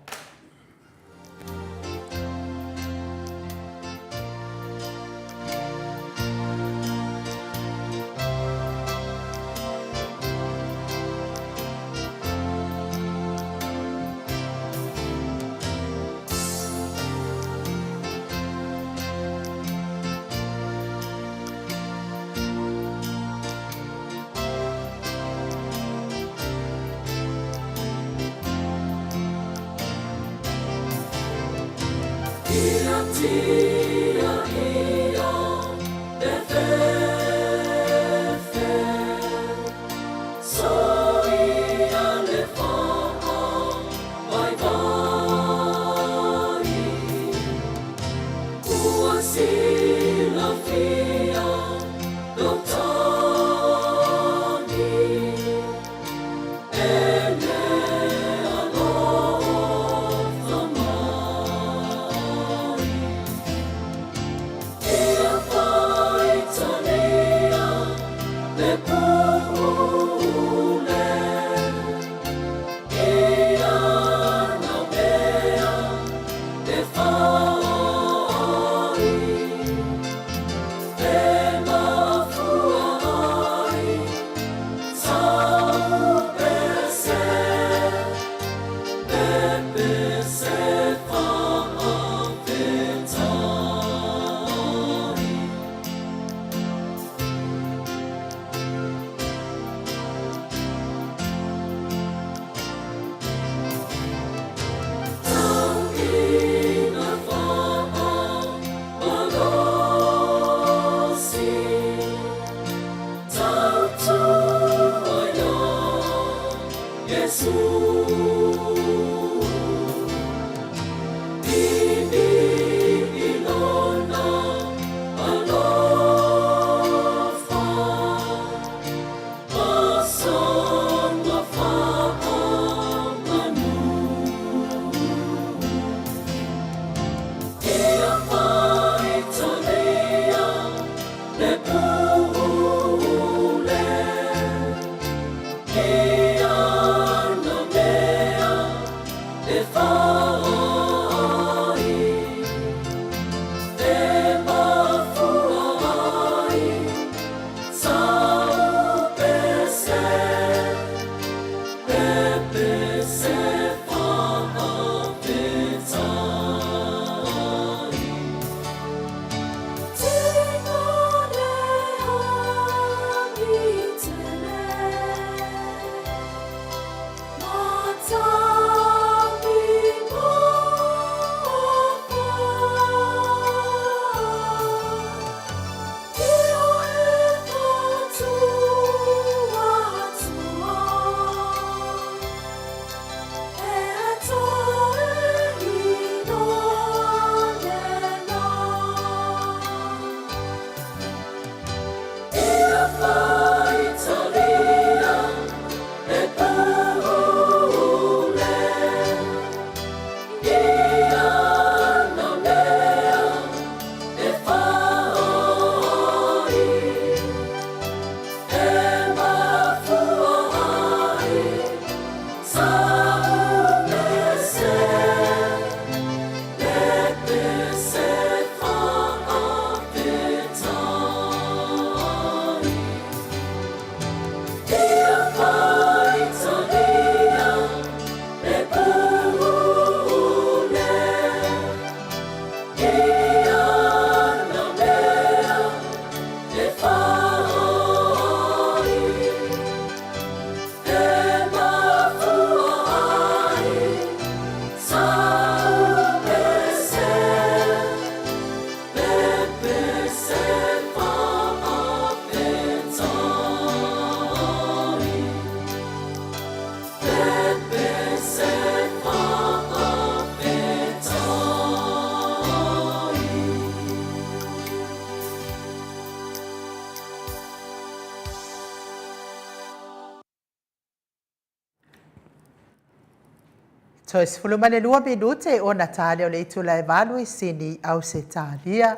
Toi sfulumane lua minute o Natale o le itula e valu I sini au se talia.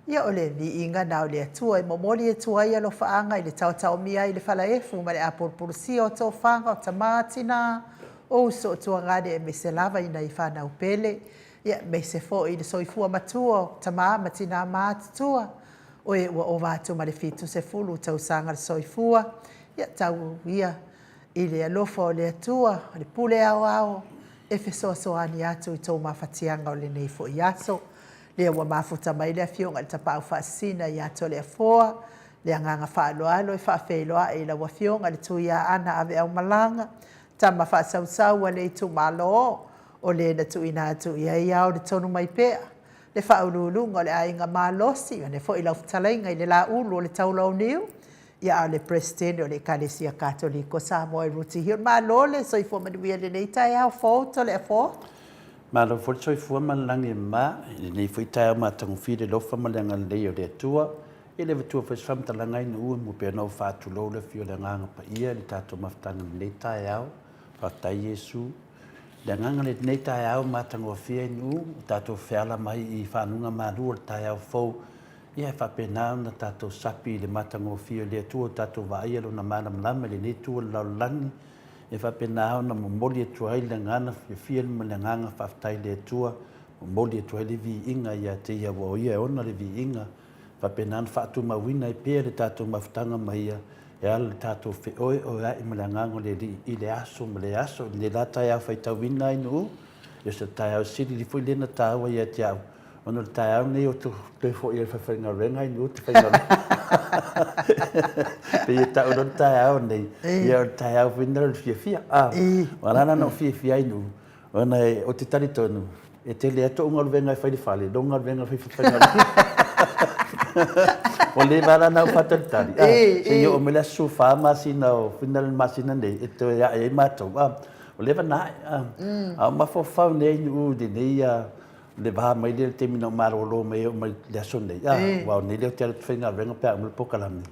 Ia o le vi inga na o le atua e momoli e tua ia lo faanga I le tau mia I le fala efu ma le apurpurusia o tau fanga o tamatina o so tua ngade e mese lava ina I whana upele. Ia mese fo I le soifua matua o tama matina mātua. O e ua o vātu ma le fitu se fulu tau sanga le soifua. Ia tau ia I le alofa o le atua, le pule ao. E fesoasoani atu I tō mawhatianga o le nei fo I aso. Lea ua mafuta mai lea fionga le tapau whaasina I ato lea foa. Lea nganga whaaloalo I whaafeiloa e la ua fionga le tuia ana ave au malanga. Tama whaasausau a le I tu malo o le na tuina atu I au le tonu mai pea. Le whaululunga o le ainga malosi. Ne fo I lau futalainga I le la ulu o le taulau niu. Ia o le presidente o le Kalesia Katoliko Samoa I ruti hiu. Malo le soifua manuia le nei tai au fōto le fō? Malo fo soifua malangi ma, le nei fo I tai au matangu fi le lofa malanga lei o le atua. I le vatua fes famtalanga ina ua mo pia nau whātulo le fio le nganga pa ia, le tātou maftanga le nei tai au, whaktai Yesu. Le nganga le nei tai au matangu a fia ina ua, tātou whiala mai I whanunga maru o le tai au fōu. Ia whapena na tātou sapi le matango fio le atua tātou vaia lo na mana malama le ne tua laulangi. E whapena na momoli atua ai le ngana fia le nganga whaftai le atua. Momoli atua le vi inga ia te ia wa ia e ona le vi inga. Whapena na whaatu mawina I pēr le tātou maftanga mai ia. E ala le tātou whi oe o ia I malangango le I le aso ma le aso. Le la tai au whaitawina inu. Ia sa tai au siri li fui lena tāua ia te au. Ono le tai au nei o te fo I whawhainga renga I nu te whainga. Pe ia tau no tai au nei. Ia o tai au whina o fia. Warana no fia I nu. Ona o te tari tonu. E te lea to unga renga I whaini whale. Donga renga I whainga. O le warana o whataritari. Se ia o mele su wha masina o whina masina nei. E to ia e mātou. O le wanai. Au mawhawhau nei nu de nei le va mai le temino marolo mai o mai le sonde wa nei le te fenga venga pe mo pokalami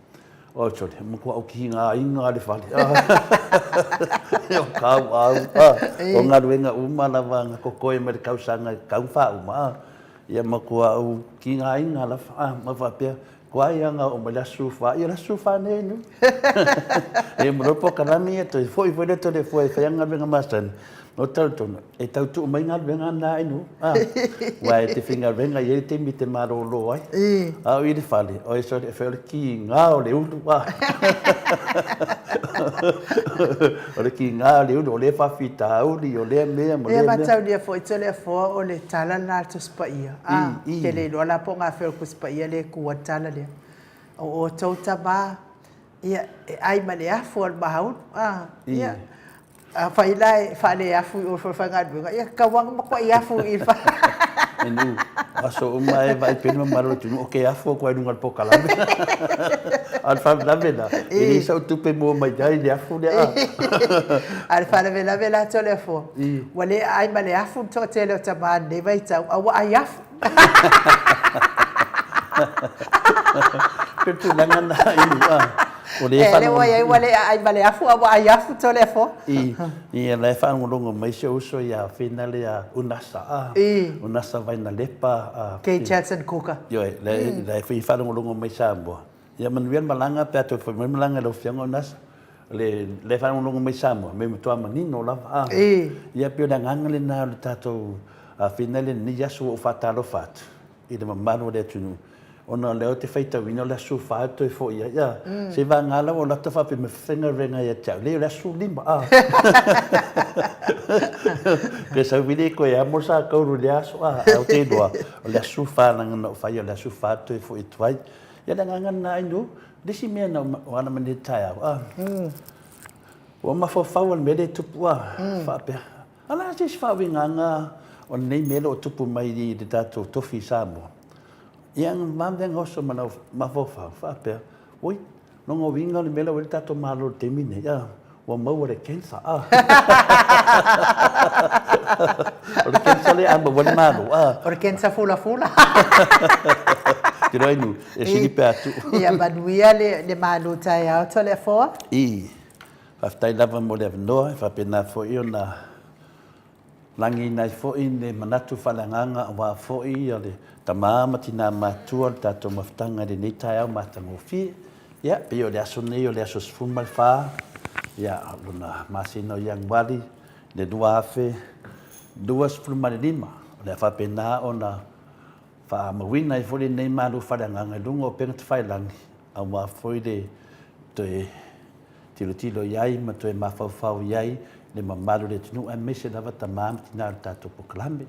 o so mo ko ki nga inga le fali o ka wa o nga venga uma la vanga ko ko me ka usanga ka fa uma ia mo ko o ki nga inga la ma va pe ko ia nga o la sufa nei no e mo pokalami to foi le to le foi fenga venga mastan o tautono, e tautu mai ngā venga nā inu. Wai te whinga venga I te mi te marolo ai. Au I le whale, o e sori e whare ki ngā o le ulu. O le ki ngā o le ulu, o le whawhita auri, o le mea, mo le mea. Ea matau lia fo, I te lea fo o le tala nā tu spaia. Te le loa la po ngā whare ku spaia le kua tala lea. O tauta mā, ia, ai ma le afu al mahaun. Ia. Whailai, whale afu o whangadunga. Ia, ka wanga makwa I afu I wha. Enu, aso umai vai penu maro tunu, o ke afu o kua nunga pokalame. Al whamlavela, I sa utupe mua mai dai le afu lea. Al whamlavela to le fo. Wale ai ma le afu to te leo tamā ne vai tau, awa ai afu. Petu nangana inu, le wale ai male afu awa ai afu to le fo. I le whangongo mai se uso ia whina lea unasa. Unasa vai na lepa. Kate Jackson Cooker. Ioi, le whangongo mai Samoa. Ia manuia malanga pe ato whai malanga lo whianga unasa. Le whangongo mai Samoa, me mutua manino lava. Ia pio na ngangale na le tato whina le ni yasu o whatalo whatu. I le mamano le tunu. Ona leo te whaita wina le asu whātu e fo ia. Se wā ngāla o lata whape me whenga renga ia tau. Leo le asu lima. Ke sa wine koe amo sa kauru le asu. Au te doa. O le asu whānanga na o whaia le asu whātu e fo i tuai. Ia le ngangana inu. Lesi mea na o ana mani tai au. O mawhawhau an mele tupu whapea. Ala se si whawe nganga o nei mele o tupu mai I te tātou tofi Samoa. Yang mamdeng oso mana mafofa whapea. Oi, nongo winga ni mela wele tato malo te mine. Wa mau le kensa. O le kensa le amba wale malo. O le kensa fula. Te roi nu, e siri pe atu. Ia manuia le malo tai au to le foa? Whaftai lava mo le avanoa, whapena fo i o na Langi nai fo'i le manatu whalanganga wa fo'i o le tamama tina matua le tatou mawhitanga le nei tai au matangofi. Ia, pe o le aso nei o le aso sfuma le wha. Ia, luna masino yang wali, le dua afe, 2.5. O le whapena o na wha mawina i fo'i nei malu whalanganga lungo penga te whailangi. A wa fo'i le toe tilo iai, ma toe mawhauwhau iai, le mamalu le tunu ai mese lava tamam tina le tatou pokalame.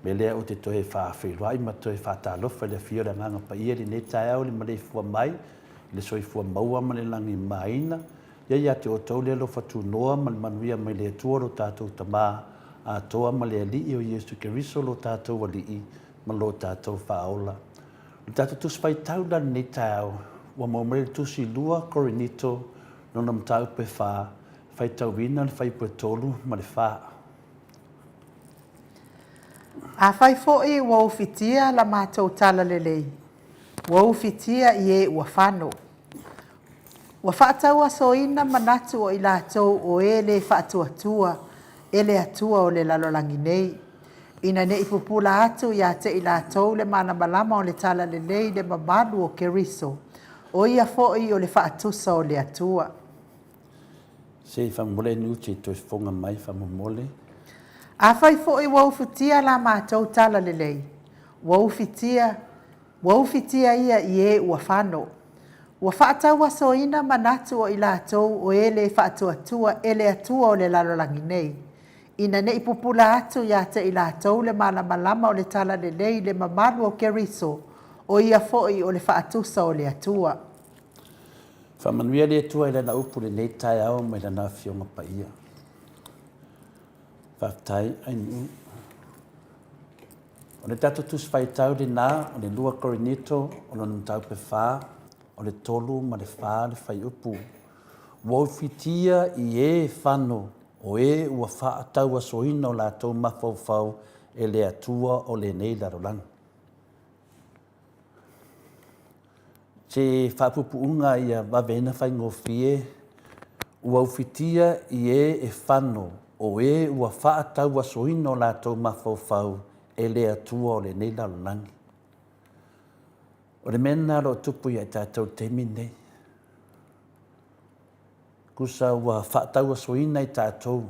Me lea o te toe whawhiruai, ma toe whatalofa le fio le nganga pa ia, le ne tae au le Maleifua mai, le soifua maua ma le langi maina. Ia te o tau le lofa tu noa ma le manuia mai le atua lo tatou tama, a toa ma le alii o Yesu Keriso lo tatou alii, ma lo tatou whaola. Le tatou tuswhai tau la ne tae au, wa maumere tusi lua korinito, nona mtau pe wha, whai tau wina le whai pue tolu ma le wha. A whai fo'i ua uwhitia la mātou tala lelei. Ua uwhitia i e ua whano. Ua whaatau asoina manatu o i lātou o e le whaatuatua, e le atua o le lalolangi nei. Ina ne ipupula atu ia te i lātou le mana malama o le tala lelei le mamalu o Keriso. O ia fo'i o le whaatusa o le atua. Se whamole ni uti toi whonga mai whamomole. A whai fo'i ua uwhitia la mātou tala lelei. Ua uwhitia ia i e ua whano. Ua whaatau asoina manatu o i lātou o e le whaatuatua e le atua o le lalolangi nei. Ina ne ipupula atu ia te i lātou le malama o le tala lelei le mamalu o Keriso. O ia fo'i o le whaatusa o le atua. Whamanuia le atua i lana upu le nei tai au mai lana fionga pa ia. Whaftai ainu. O le tatu tus whai tau le nā, o le lua korinito, o le tau pe whā, o le tolu ma le whā le whai upu. Wauwhitia i e whano, o e ua wha tau asoina o lātou mawhauwhau e le atua o le nei larolangi. Te whapupuunga ia wawena whai ngofie, ua uwhitia i e whano, o e ua wha tau asoina o lātou mawhauwhau e le atua o le nei larolangi. O le mena ro tupu ia tātou temi nei. Kusa ua wha tau asoina i tātou,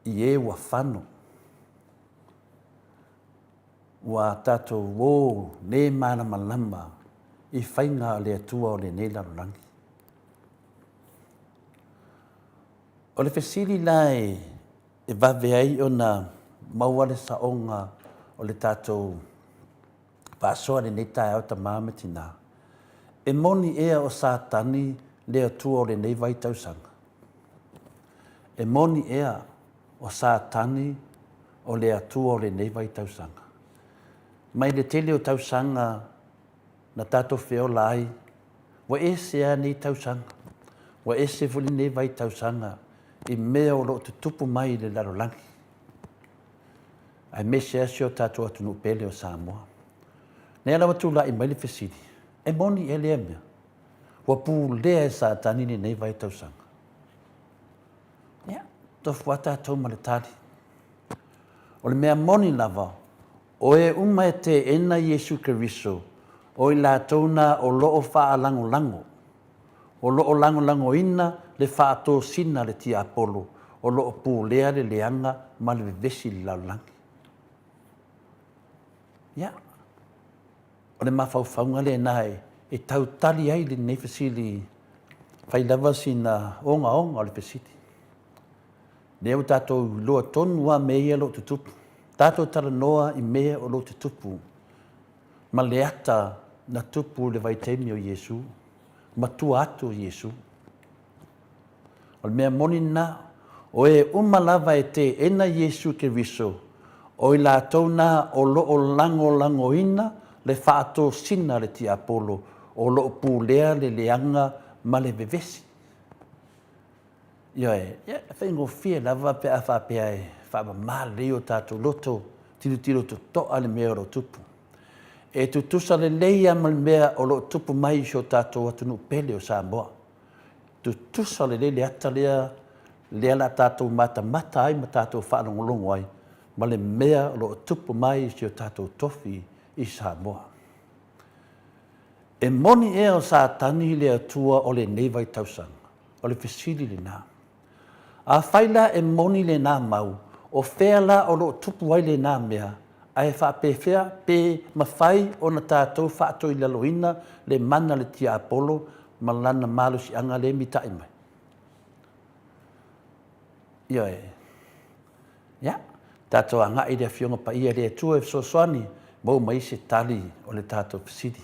i e ua whano. Ua tātou wō ne mana malama i whainga o le atua o le nei larolangi. O le whesiri lai e waweai o na mauale saonga o le tātou whaasoa le nei tae au ta māmatina. E moni ea o sātani le atua o le nei vai tausanga. E moni ea o sātani o le atua o le nei vai tausanga. Mai le tele o tausanga na tātou whio lai, wa e sea nei tausanga, wa e se fuli nei vai tausanga, i mea o lo te tupu mai le larolangi. Ai me se asio tātou atunu pele o Samoa. Nei ala watu la i mai le whesiri, e moni e lea mea, wa pū lea e sātani nei vai tausanga. Ia, tofu a tātou ma le tali. O le mea moni lava, o e uma e te ena Yesu Keriso, o i lātou na o loo wha lango lango. O loo lango lango ina le wha ato sina le tia apolo, o loo pūlea le leanga ma le vesi le laulangi. Ia, o le mawhauwhaunga le nai, e tau tali ai le nei whesili whailawa sina onga o le whesili. Neu tātou loa tonua mea lo te tupu. Tātou tala noa i mea o lo te tupu. Ma le ata na tupu le vaitemi o Yesu. Ma tua atu o Yesu. O le mea moni na, o e umalawa e te ena Yesu Keriso. O i lātou na o loo lango ina le whaato sina le ti apolo. O loo pūlea le leanga ma le vevesi. Ia e, whaingo fia lava pe a whapea e. Whaama maa leo tātou loto, tiro to toa le mea o lo tupu. E tu tusa le leia ma le mea o lo tupu mai sio tātou atunu pele o Samoa. Tu tusa le le ata lea lea la tātou mata ai ma tātou whaanongolongo ai, ma le mea lo tupu mai si o tātou tofi i Samoa. E moni e o sa tani le atua o le neiva i tausanga, o le fesili le nā. A whaila e moni le nā mau, o whea o lo tupu ai le nā mea, a e whapewhea pe mawhai o na tātou whaato i laloina le mana le tia Apollo, ma lana malu si anga le mitai mai. Ia e. Ia. Tātou anga i rea fionga pa ia rea tua e sosoani, mau mai se tali o le tātou fesili.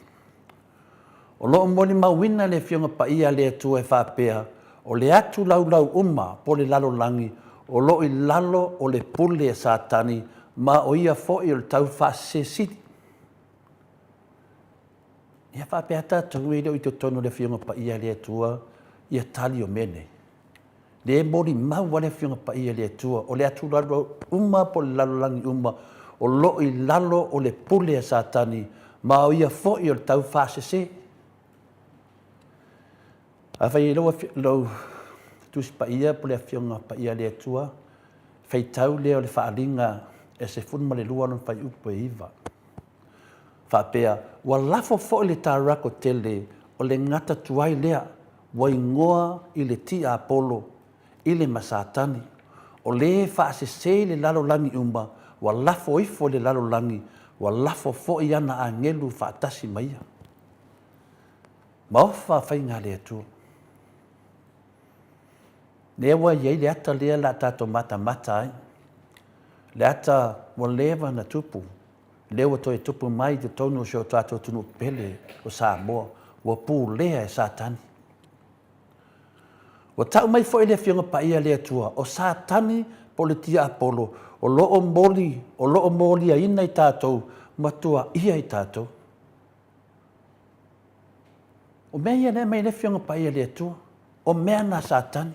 O loo moni mawina le fionga pa ia lea tua e whapea, o le atu laulau uma po le lalo langi, o loo i lalo o le pule e satani, ma o ia fo i o le tau whaase siti. Ia whapea tātou e leo i te tono le fionga pa ia lea tua, ia tali o mene. Le mori mau wale fionga pa ia lea tua, o le atu laulau uma po le lalo langi uma, o loo i lalo o le pule e satani, ma o ia fo i o le tau whaase siti. A whai lau tusi pa ia po le fionga pa ia lea tua, whai tau leo le whaalinga e se funma le lua non whai upo e iwa. Whapea, wa lafo fo le tā rako tele o le ngata tuai lea, wa ingoa i le ti Apollo, i le masatani, o le whaase se le lalo langi uma, wa lafo ifo le lalo langi, wa lafo fo i ana a ngelu whaatasi maia. Maofa whai ngā lea tua. Lea wa iei le ata lea la tātou mata ai. Le ata wa lewa na tupu. Lewa toi tupu mai te tonu o tātou tunu pele o Samoa. Wa pū lea e satani. Wa tau mai fo ele fionga pa ia lea tua. O satani po le tia Apollo. O loo moli a ina i tātou. Matua ia i tātou. O mea ia ne mai le fionga pa ia lea tua. O mea na satani.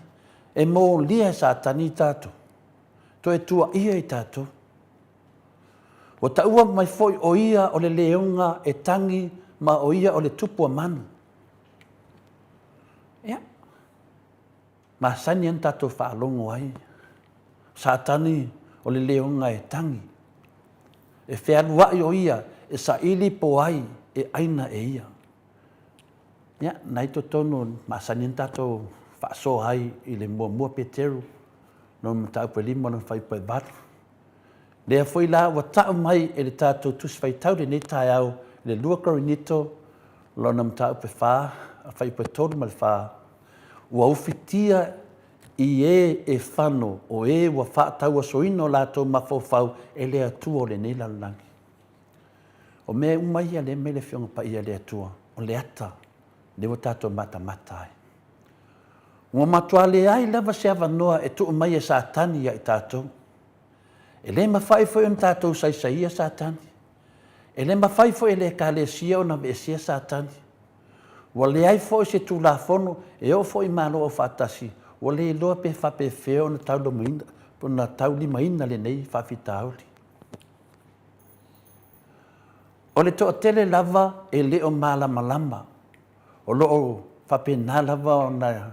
E mō lia satani i tātou. To e tua ia i tātou. O taua mai foi o ia o le leonga e tangi ma o ia o le tupu a manu. Ia. Ma sani an tātou whaalongo ai. Satani o le leonga e tangi. E whealuai o ia e sa ili po ai e aina e ia. Ia, nai to tono ma sani an tātou whaaso ai i le mua peteru, no mtau pe lima no whai pai batu. Lea foi la wa tau mai e le tātou tusi whai tau le nei tai au, le lua karinito, lo na mtau pe wha, a whai pai tolu ma le wha. Ua ufitia i e whano, o wa wha tau a soino lātou ma whau e le atua o le nei lalangi. O mea umai a le mele fionga pa ia le atua, o le ata, le wa tātou mata ai. Ua matua le ai lava se avanoa e tuu mai e satani ia i tātou. E le mawhai fo e tātou saisaia satani. E le mawhai fo e le kālesia o na meesia satani. Ua le ai fo e se tū la fono e o fo i malo o whaatasi. Ua le loa pe whape feo na tau lomaina, na tau limaina le nei whawhita auli. O le toa tele lava e le o malama. O loo whape nā lava o na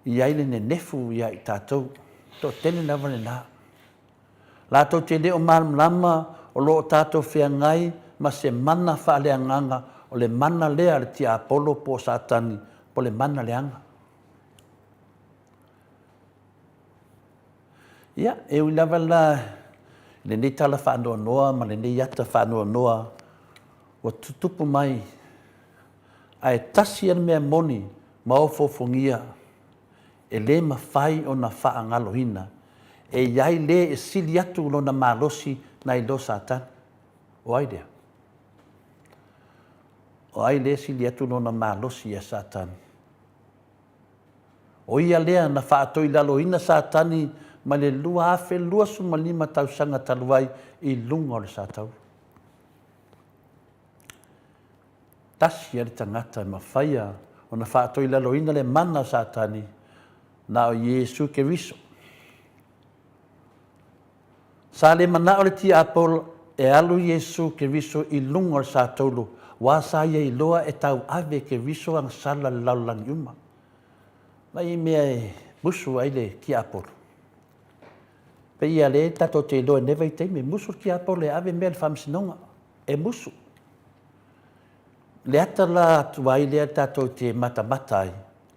i aile ne nefu ia i tātou, tō tene lava le nā. Lātou te leo malama o loo tātou whea ngai, ma se mana whaale anganga, o le mana lea le tia Apollo po satani, po le mana leanga. Ia, e ui lava la, le nei tala whaanoa noa, ma le nei ata whaanoa noa, o tutupu mai, a e tasi an mea moni, ma o fofongia, e le mawhai o na whaangalohina, e iai le e sili atu lo na malosi na i lo satan. O ai lea. O ai le sili atu lo na malosi e satan. O ia lea na whaatoi lalohina satani, ma le lua afe lua suma 5 tausanga taluai i lunga o le satau. Tasi ari tangata ma whaia o na whaatoi lalohina le mana satani, na o Yesu ke riso. Sa le mana o le tia Apollo e alu Yesu ke riso i lunga o sa tolu, wa sa ia i loa e tau ave ke riso ang sala laulang yuma. Mai mea musu ai le ki apolo. Pe ia le tato te loa neva i teimi, musu ki apolo e ave mea le whamsinonga, e musu. Le ata la tuai lea tato te mata ai,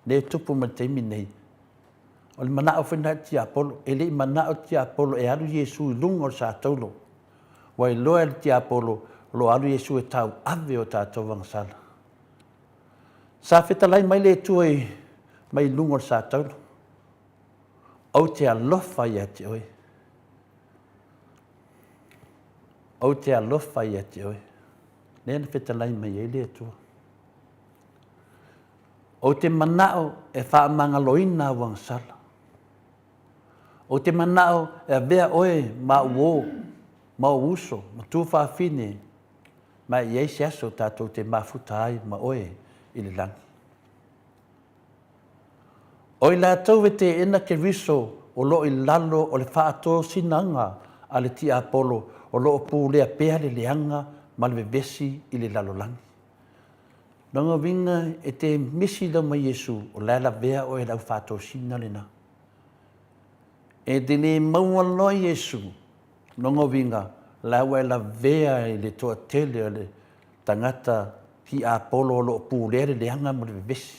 le tupu ma teimi nei. O le manao whena ti apolo, e le manao ti apolo e alu Yesu i lunga o sa taulo. Wa i loa ti apolo, lo alu Yesu e tau ave o tato vangsala. Sa whetalai mai le tuai mai lunga o sa taulo. Au te alofa ia te oi. Au te alofa ia te oi. Nena whetalai mai e le tua. O te manao e whaamanga loina wangsala. O te manao e vea oe ma uo, ma uso, ma tu whaafine, ma i eisi aso tātou te mafuta ai ma oe i le langi. Oi la tau te ena ke riso o lo i lalo o le whaato sinanga a le ti apolo o lo pu lea pea le leanga ma le vesi i le lalo langi. Nonga vinga e te misi lau mai Yesu o la vea o e lau whaato sina le na. E dine maua loa Yesu nonga vinga lau e la vea i le toa tele o le tangata ti apolo o lo pu lea le leanga ma le vesi.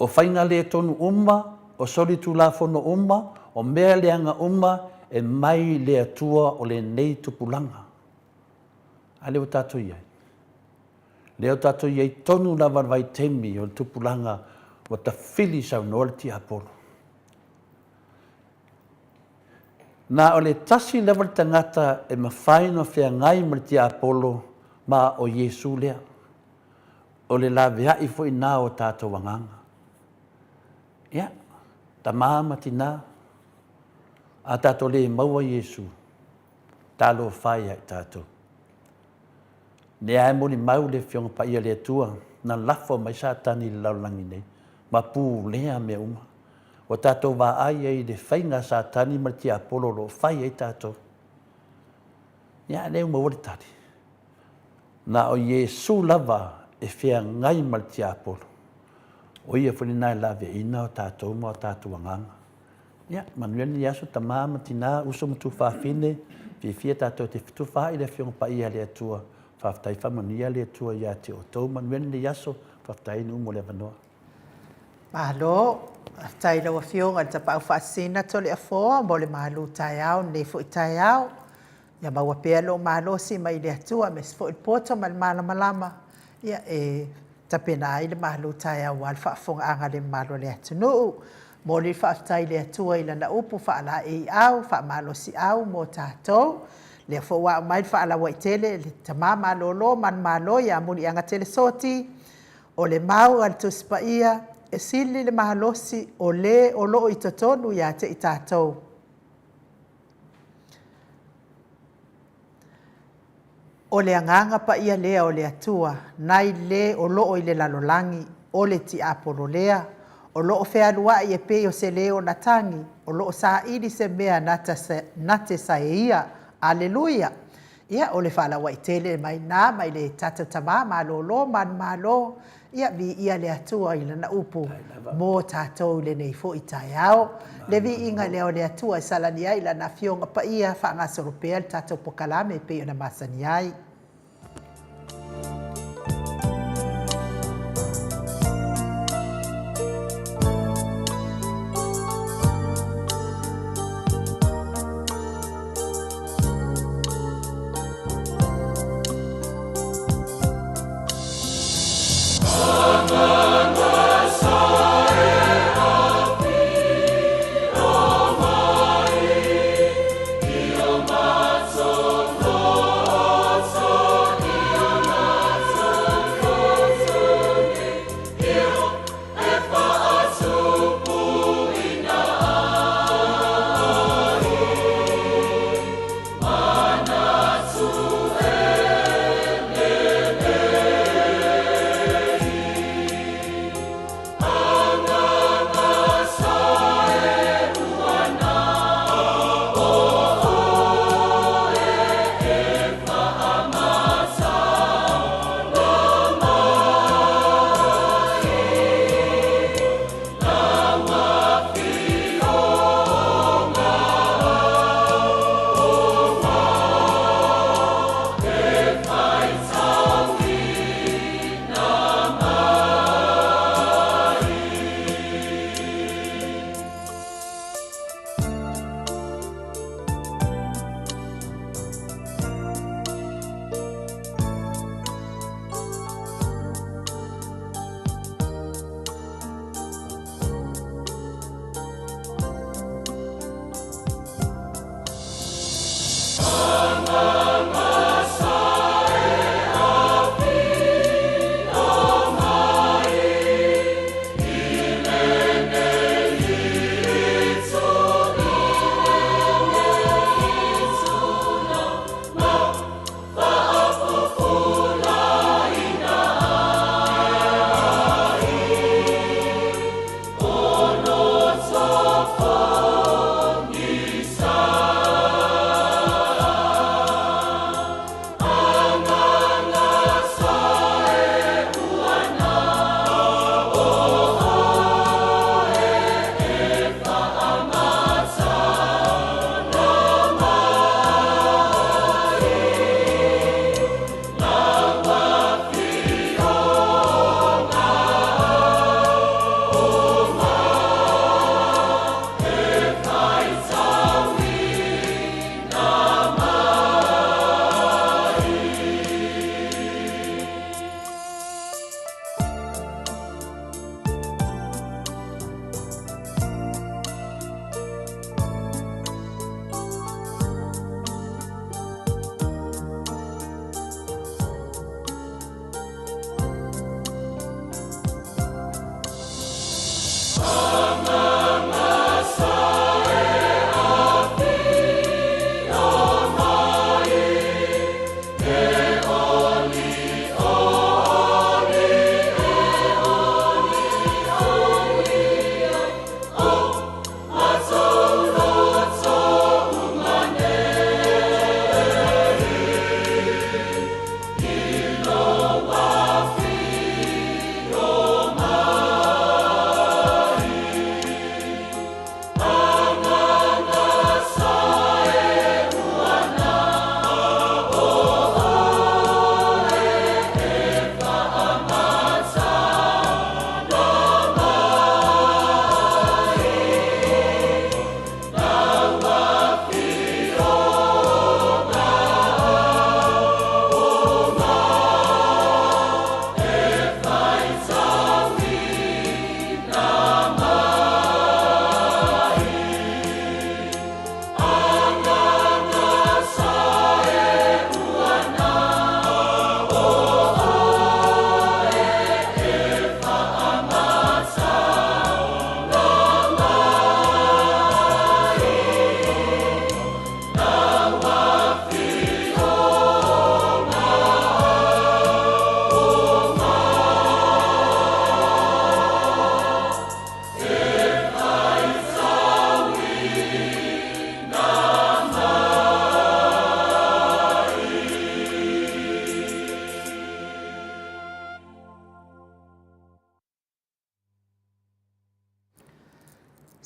O whainga le tonu umma, o soli tu la fono umma, o mea leanga umma, e mai le atua o le nei tupulanga. A leo tato iai. Leo tato iai tonu na warwai temi o tupulanga o ta whili sau noa ti apolo. Nā o le tasi lewa tangata e mawhaino whea ngai ma ti apolo ma o Yesu lea. O le la vea i fo i nā o tato wanganga. Ia, ta māma tina, a tato le maua Yesu, talo whai ai tato. Ne ai moni mau le whionga pa ia le atua, na lafo mai sa tani le laulangi nei, ma pū lea me uma. O tato wa ai ai le whainga sa tani ma ti apolo lo whai ai tato. Ia, ne uma wale tari. Na o Yesu lava e whea ngai ma ti apolo. O ia whani nai lawe ina o tātou ma o tātou anganga. Ia, manueni aso ta māma tina uso matu whawhine, whiwhia tātou te whitu wha i le whionga pa ia le atua, whawhtai whamania le atua ia te o tau, manueni aso whawhtai ni umo le wanoa. Mahalo, tai lawa whionga ta pau whaasina tole a whoa, mo le mahalu tai au, nei fo i tai au, ia maua pea lo mahalo si mai le atua, mes fo i poto ma le malama. Ia ta pena ai le mahalo tai au al whaafonga anga le malo le atunu. Mo le whaafitai le atua i lana upu whaala e au, whaamalo si au mo tātou. Le fo wa mai whaala wa i tele, le tamā malo lo, man malo ia muni anga tele soti. O le mau al tuspa ia, e sili le mahalosi o le o loo i totonu ia te i tātou. O le anganga pa ia lea o le atua, nai le o loo i le lalolangi, o le ti apolo lea, o loo whea lua i e pe o se leo na tangi, o loo sa ili se mea nate sa e ia, aleluia. Ia o le whala wa i tele mai nā, mai le tata tamā, malo lo, man malo, ia vi ia le atua i lana upu, mō tātou le nei fo i tai au. Le vi inga leo le atua i salani ai lana whionga pa ia, whaangasoro pēr tātou pokalame pe o na masani ai. So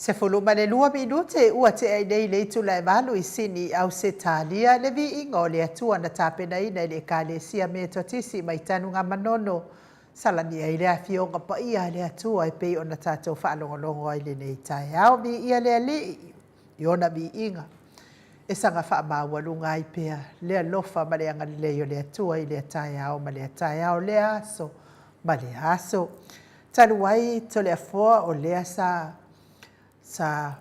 Se fuluma le lua minute ua te ai nei le tu lai malu I sini au se talia le vi ingo le atua na tapena ina le kalesia me totisi mai tanu ngā manono. Salani ai le afionga pa ia le atua pei o na tātou whaalongolongo ai le nei tai au mi ia le ali I ona mi inga. E sanga wha mawalunga ai pea le alofa ma le angani leo le atua I le tai au ma le tai au le aso ma le aso. Talu ai to le afoa o lea sa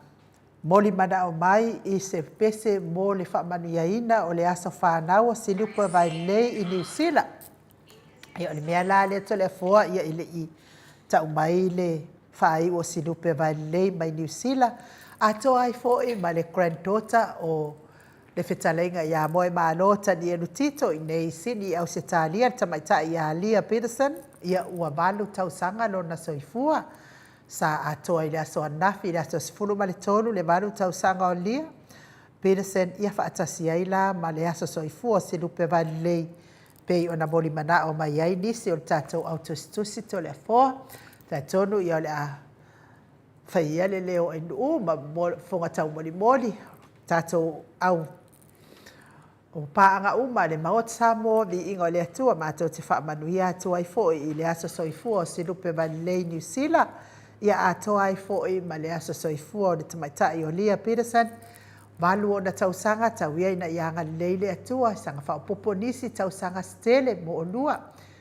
moli mana o mai I se pese mo le whaamanuiaina o le aso whanau o silupa vai nei I New Zealand. Ia o le mea la le to le afoa ia I le I tau mai le whai o silupa vai nei mai New Zealand. A to ai foi ma le granddaughter o le whetalenga ia moe maalota ni enu tito I nei sini au se talia tamaita ia Lia Peterson ia ua malu tau sanga lo na soifua. Sa atoa I le aso anafi le aso sifulu ma le tolu le malu tau sanga o Lia. Peterson ia whaatasi ai la ma le aso soifua se lupe valei pei o na moli mana o mai ai nisi o le tātou autostusi to le afoa. Tai tonu ia o le a whaia le leo enu ma fonga tau moli moli. Tātou au o paanga uma le maot Samoa vi ingo le atua mātou te whaamanuia atua I foi I le aso soifua se lupe valei New Zealand. Ia atoa ai foi ma le aso soifua o le tamaitai o Lia Peterson. Malu o na tausanga tau ia ina ianga leile atua sanga whaopopo nisi tausanga stele mo o lua.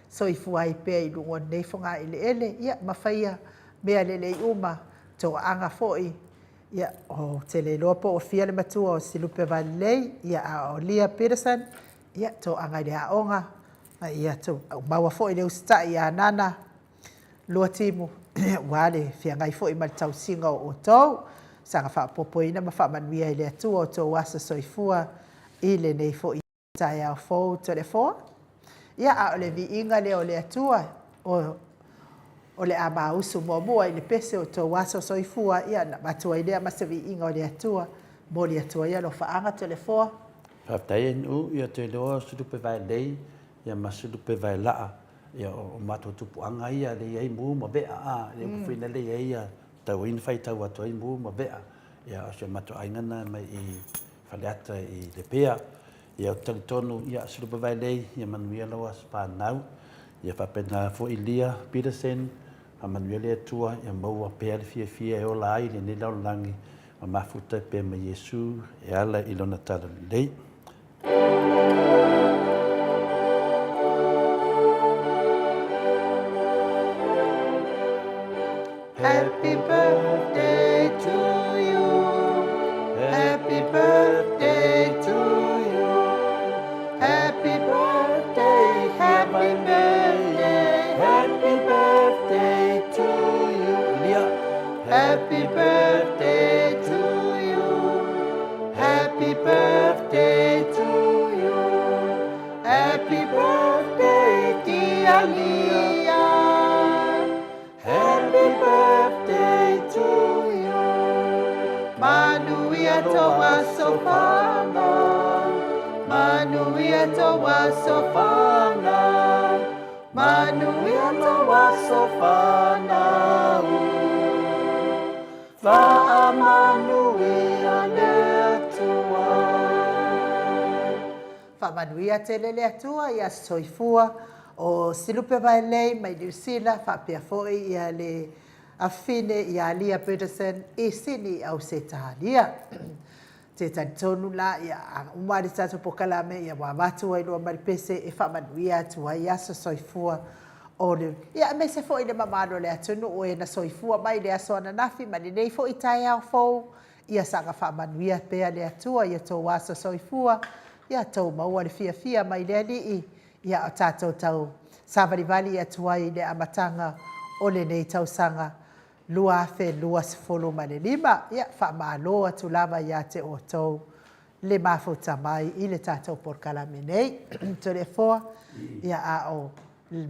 Soifua ai pea I lungo neifonga I le ele. Ia mawhaia mea lelei uma tō anga foi. Ia o te le lopo o fia le matua o silupe valei. Ia a o Lia Peterson. Ia tō anga I le aonga. Ia tō maua foi le usta ia nana lua timu. Wale fia ngai fo I mal tau singa o tau sanga wha popoina ma wha manuia I le atua o tau wasa soifua I le nei fo I tai au fau to le fo ia a o le vi inga le o le atua o le ama usu mua I le pese o tau wasa soifua ia na matua I lea masa vi inga o le atua mo le atua ia lo whaanga to le fo Whaftai enu ia te loa sudupe vai lei ia masudupe vai laa ia o mato tupu anga ia le ai mu ma bea a le fina le ia tau in fai tau atu ai mu ma bea ia o se mato aingana mai I faleata I le pea ia o talitonu ia sudupe vai lei ia manuia loa spanau ia whapena fo I Lia Peterson a manuia le atua ia maua pea le fia e ola ai le nilau langi ma mafuta pe ma Yesu e ala I lona tala lei Happy birthday to you. Happy birthday to you. Happy birthday, happy birthday, happy birthday to you. Lia Happy birthday to you. Happy birthday to you. Happy birthday, dear Lia. Happy birthday to you. Manuia toa sofana. Manuia toa sofana. Manuia toa sofana. Va manuia le tua. Va manuia te le tua ia soifua. O silupe vai lei mai New Zealand whapea foi ia le awhine ia Lia Peterson I sini au se talia. Te tonu la ia umari tatu pokalame ia wawatu ai lua maripese e whamanuia atua ia sa soifua o le. Ia me se foi le mamano le atunu o e na soifua mai le aso ananafi ma le nei foi tai au fou ia sanga whamanuia pea le atua ia tō wasa soifua ia tō maua le fia mai le alii. Ia o tātou tau savarivali atua I le amatanga o le nei tau sanga lua afe lua sifolo ma le lima. Ia whaamalo atu lava ia te o tau le mafuta mai I le tātou porkalame nei. To le foa ia a o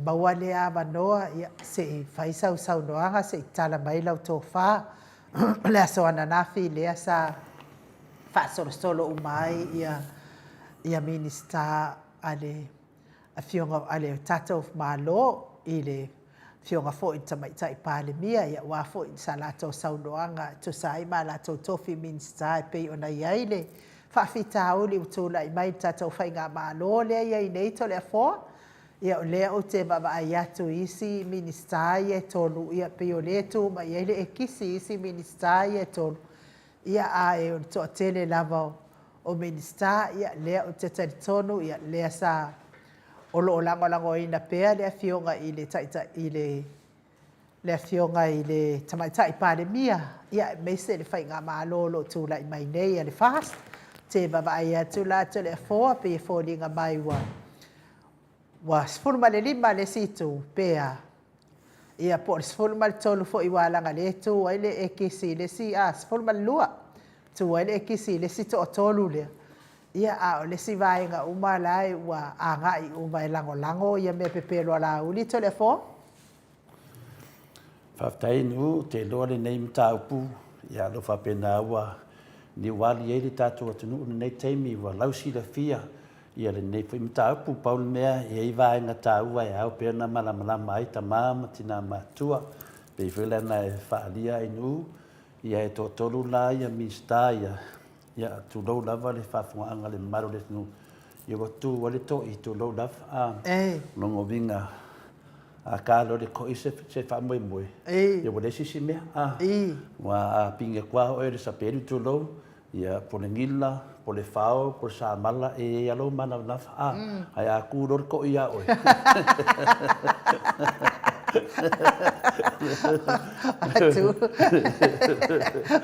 maua le a manoa ia se I whaisau sau noanga se I tala mai lau tō wha. Le aso ananafi lea sa whaasolo umai ia minister ale a fionga ale tātou malo I le Fionga fo i tamaitai pale mia ia wa fo i sa lato saunoanga to sai ma lato tofi minsta pe ona yaile fa fita uli utula i mai tata ufainga ma lo le ia nei to le fo ia le o te baba ayatu isi minsta ia tolu ia pe o le tu ma yaile e kisi isi minsta ia tolu ia a e o to tele lava o minsta ia le o te tonu ia le sa o lo lango ina pea le fionga i le taita i le fionga i le tamaitai pale mia ia me se le fai ngā mālolo tu la i mai nei a le fast te baba ia tu la tu le foa pe fo li ngā mai wa sfuru ma le lima le situ pea ia po le sfuru ma le tolu fo i walanga le tu ai le ekisi le si a sfuru ma le lua tu ai le ekisi le situ o tolu le ia a o le si vaenga uma lai ua angai uma e lango ia me pepelo la uli to le fo Whaftai nu te loa le nei mta upu ia lo whapena ua ni wali e le tātou atunu nei teimi ua lausi la fia ia le nei mta upu paul mea e i vaenga tā ua e au pena malamalama ai ta mama tina matua pe whela na e whaalia e nu ia e tō tolu la ia mista ia tu lo lava le fafunga le maro le nu ia ko tu wale to i tu lo lava longo vinga a kalo le ko ise se fa moi ia wale si me wa pinga kwa o le saperi tu lo ia polengila pole fao por sa mala e ia lo mana lava ai a ku lo ko ia o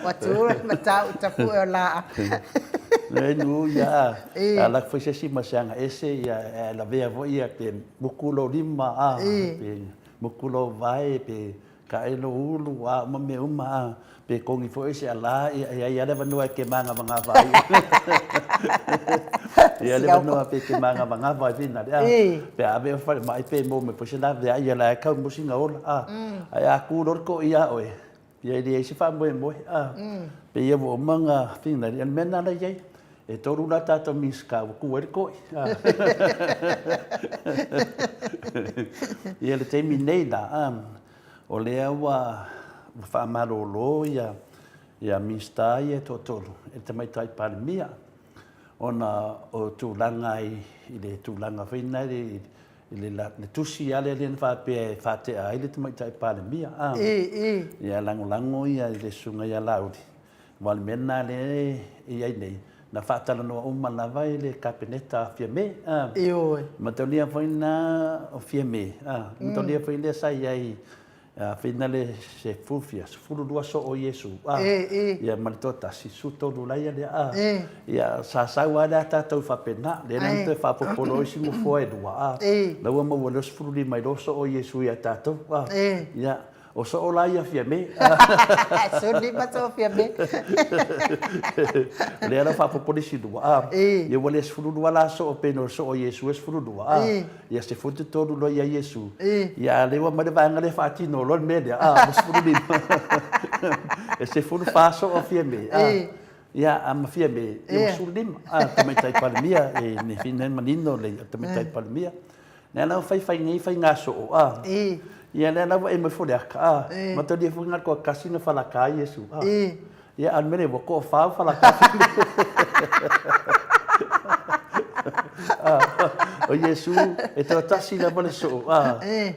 Watu matau tapu e la. Nu ia ala foi se masanga ese ia la vea vo ia pe mukulo lima pe mukulo vai pe kaelo ulu wa me uma pe kongi foi se ala ia le vanua ke manga vai ia le vanua pe ke manga vai vina pe ave fa mai pe mo me foi la vea ia la ka musinga ola ai ku lor ko ia oe ia le se fa mo pe ia vo manga fina ia mena la ia e toru la tata miska ku er ko ia le temi nei da o le wa fa malolo ia mista ia totoro e tamai tai palmia ona o tu langa i le tu langa fina le le tusi ale le fa pe fa te ai le tamai tai palmia ia lango ia le sunga ia laudi wal mena le ia nei na fatala no uma na vai le capeneta fiame matolia foi na o fiame matolia foi le sai ai finale se fufia fulu dua so o yesu ia maltota si suto do lai le ia sa wada ta to fa pena le na te fa popolo si mo foi dua la wa mo lo fulu di mai do so o yesu ia ta to ia o so o lai fiame so di ma so fiame le era fa popolo si dua ia wale fulu dua la so o peno so o yesu es fulu dua ia se foto todo lo ia yesu ia le wa ma le vanga le fati no lo media os fulu di e se fulu fa so o fiame ia am fiame e sulim também tai palmia e ne finen manino le também tai palmia nela fai nei fai ngaso ia nela e me fole aka ma to dia funga ko kasino fala ka yesu ia al mene ko fa fala ka o yesu e to tasi na bole so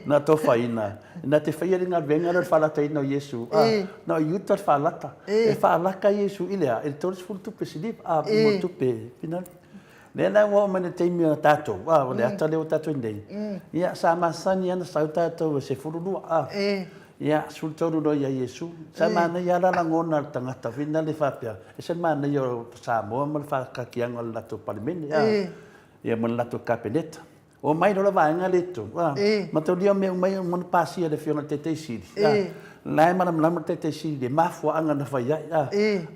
na to faina na te faia ringa venga na fala tai no yesu no yuta fala ta e fala ka yesu ilea e to fu tu pesidip mo tu pe final nena wo mane te mi tato wa le ata le tato ndei ia sama sani ana sa tato se furu ia sul toru do ia yesu sa mana ia la ngona tanga final le fapia e se mana yo Samoa mal fa ka kiang al lato parlimen ia mal lato capeneta o mai no la va nga leto ma to dia me mai mon pasi de fiona tete sidi lai mana mala tete sidi de mafua anga na fa ia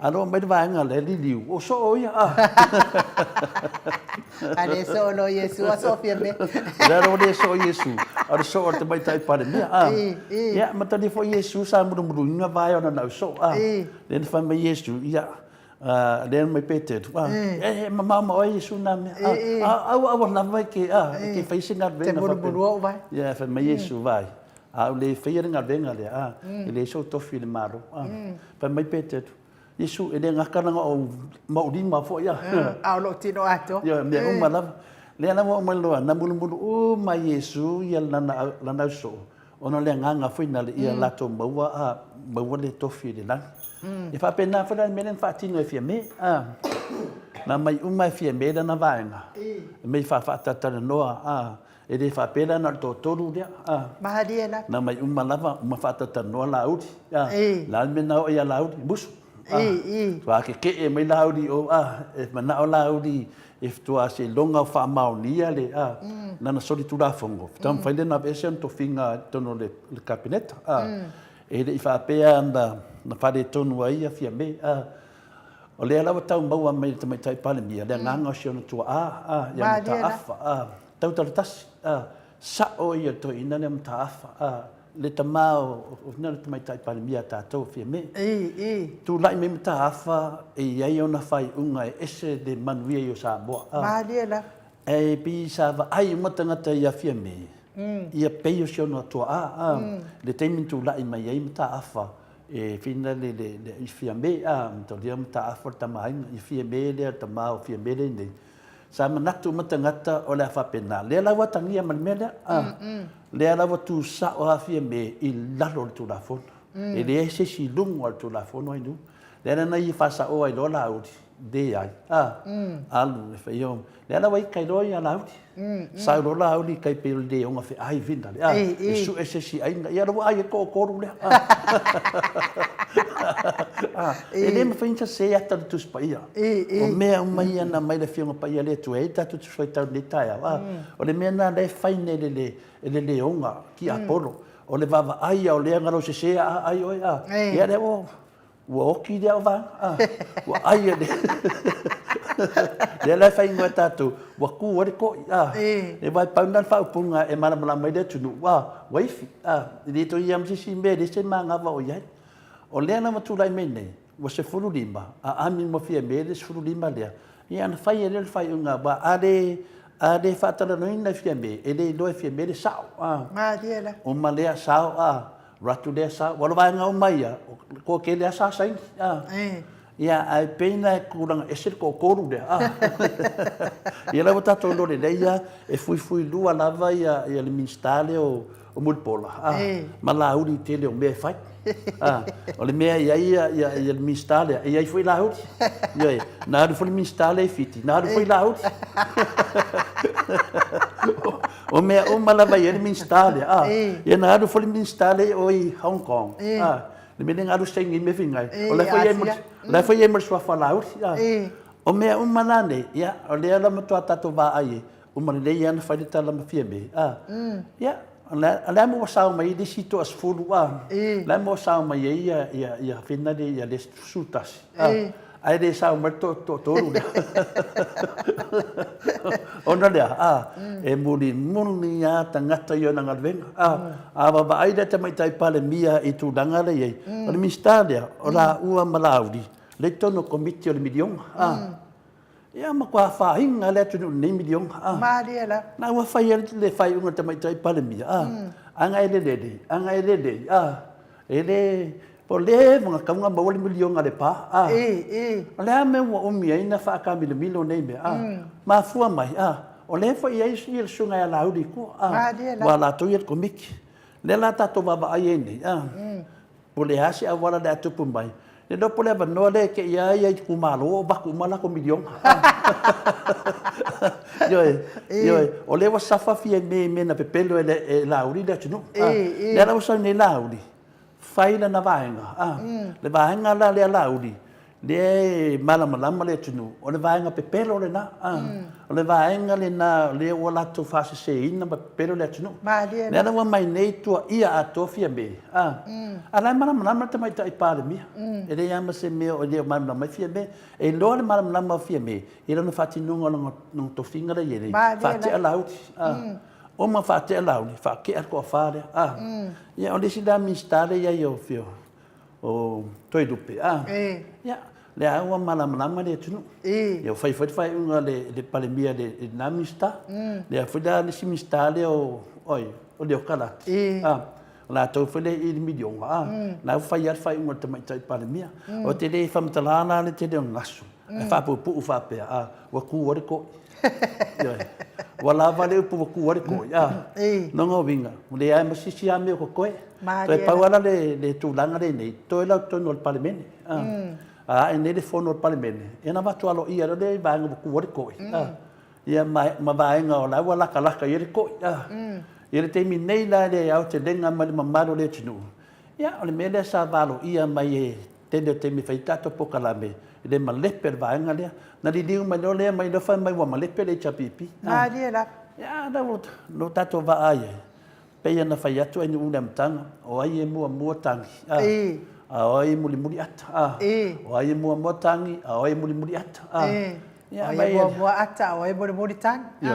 alo mai va nga le liu o so ia ale so lo yesu a sofia me la ro de so yesu ar so te mai tai pare mia ia ma to di fo yesu sa mudu nga vai ona na so den fa mai yesu ia den mai peter mama o yesu na me au la vai que fai singa bem te mudu vai ia fa mai yesu vai A le feia nga venga le ele so tofi le maro. Pa mai pete. Yesu ele ngakana o maudima fo ya. Au lo tino ato. Ya me umala. Le ana mo malo na mulu o mai Yesu ya lana so. Ona le nganga foi na le ia lato maua maua le tofi le la. E fa pena fa menen fa tino e fia me. Na mai umai fia me na vaenga. Me fa tata noa e le fa pena na toru dia. Mahadiela. Na mai lava uma fa tata noa laudi. La me na o ia laudi busu. Wa ke e mai laudi o e mana o laudi if tu se longa fa maunia le na na soli tu la fongo. Tam fa na besen to finga tono le cabinet. E le fa pea na fa de tonu ai fia me o le ala tau mau mai te mai tai pale mia le nganga sio na tu ya ta afa tau tas sa o ia to ina le ta afa le tamao o na te mai tai pale mia ta to fia me tu lai me ta afa e ia ona fai unga ese de manuia yo Samoa Mahadiela e pi sa va ai matanga te ia fia me ia peio sio na tu le temin tu lai mai ai ta afa e fina le fia me to dia mta aforta mai i fia me le ta mau fia me le sa manatu matangata o le fa pena le la watangia mal mele le la watu sa o fia me i lalo tu la fon e le se si lungo tu la fon ai nu le na i fa sa o ai lo la uti de ai alu le fa yo le la wai kai lo ia la uti sa lo la uti kai pe de o fa ai vinda le e su ese si ai ia lo ai ko le ele me finta se ata tu spaia o me mai na mai le fiona paia le tu e ta tu foi ta le taia o le me na le faine le onga ki apolo o le vava ai o le ngalo se ai oi ia le o ki de va o ai le la fai ngata tu wa ku wa ko e vai pa na fa punga e mala mai de tu wa wifi di to yam si me de se manga va o ia o lea na matulai mene wa se fulu lima ami mo fia me se fulu lima lea ia na fai ele fai unga ba ade fatala no ina fia me ele do fia me sao ma diela o malea sao ratu de sao wa va nga o mai ko ke le sa sai ia ai pena kurang esir ko koru de ia la bota to do de ia e fui lua lava ia le minstale o mulpola mala uri tele o me fai o le mea ia le minstale ia foi la uri ia na foi minstale fiti na foi la uri o mea o mala vai le minstale ia na foi minstale o Hong Kong le mea ngaru sei me fingai o le foi e sua fala uri o mea o malane ia o le ala matua tato va ai o malane ia na fai tala mafia me ia la mo sa mai de sito as fulu la mo sa mai ia fina de ia les sutas ai de sa mai to ona le e muri ya tangata yo na ngalvenga ba ai de mai tai pale mia i tu danga le ai o mi stadia o la ua malaudi le tono komiti o le milion ia ma kwa fa hinga le tu ni milion ma diela na wa fa le fa unga te mai tai pale mia anga ele ele po le mga kaunga mawali milion ale pa le ame wa umi ina fa ka milo nei me ma fua mai o le fa ia il sunga ya laudi ko wa la to yet komik le la ta to baba ai nei po le hasi a wala da tu pumbai le do pole ba no le ke ia ku malo ba ku mala ko milion yo o le wa safa fi me na pepelo e laudi da tu no le la usa nei laudi faila na vaenga le vaenga la le laudi le malama le tunu o le vaenga pepelo le na o le vaenga le na le wala to fase se ina pepelo le tunu le na mai nei tu ia atofia me ala malama te mai tai pare mi e le ama se me o le malama fia me e lo le malama fia me e no fati nunga no to finga le ye fati alaudi o ma fate alaudi fa ke ko fare ia o desi da mistare ia yo fio o toi dupe ia le awa malama le tunu ia fai unga le palemia de namista le afida le simistale o oi o le kala la tau fele I milionga na fai ar fai unga te mai tai palemia o te le whamtalana le te reo ngasu e whapupu whape wa kuore ko wala vale upu wa kuore ko nonga winga le ai masisi a meo ko koe toi pauala le tūlanga le nei toi lau tono al palemene e nei le fono al palemene e na watu alo ia le vanga wa kuore ko ia ma vaenga o lau laka laka i re ko ia te mi nei la le au te lenga ma le mamaro le tinu ia o le mele sa valo ia mai e te mi fai tato poka la me le malepe le vaenga lea na li liu mai le mai lo fa mai wa malepe le chapipi la ia no tato va ai pe ia na fai atu ai una mtanga o ai e mua tangi o ai muli ata o ai mua tangi o ai muli ata ia mai mua ata o ai muli tangi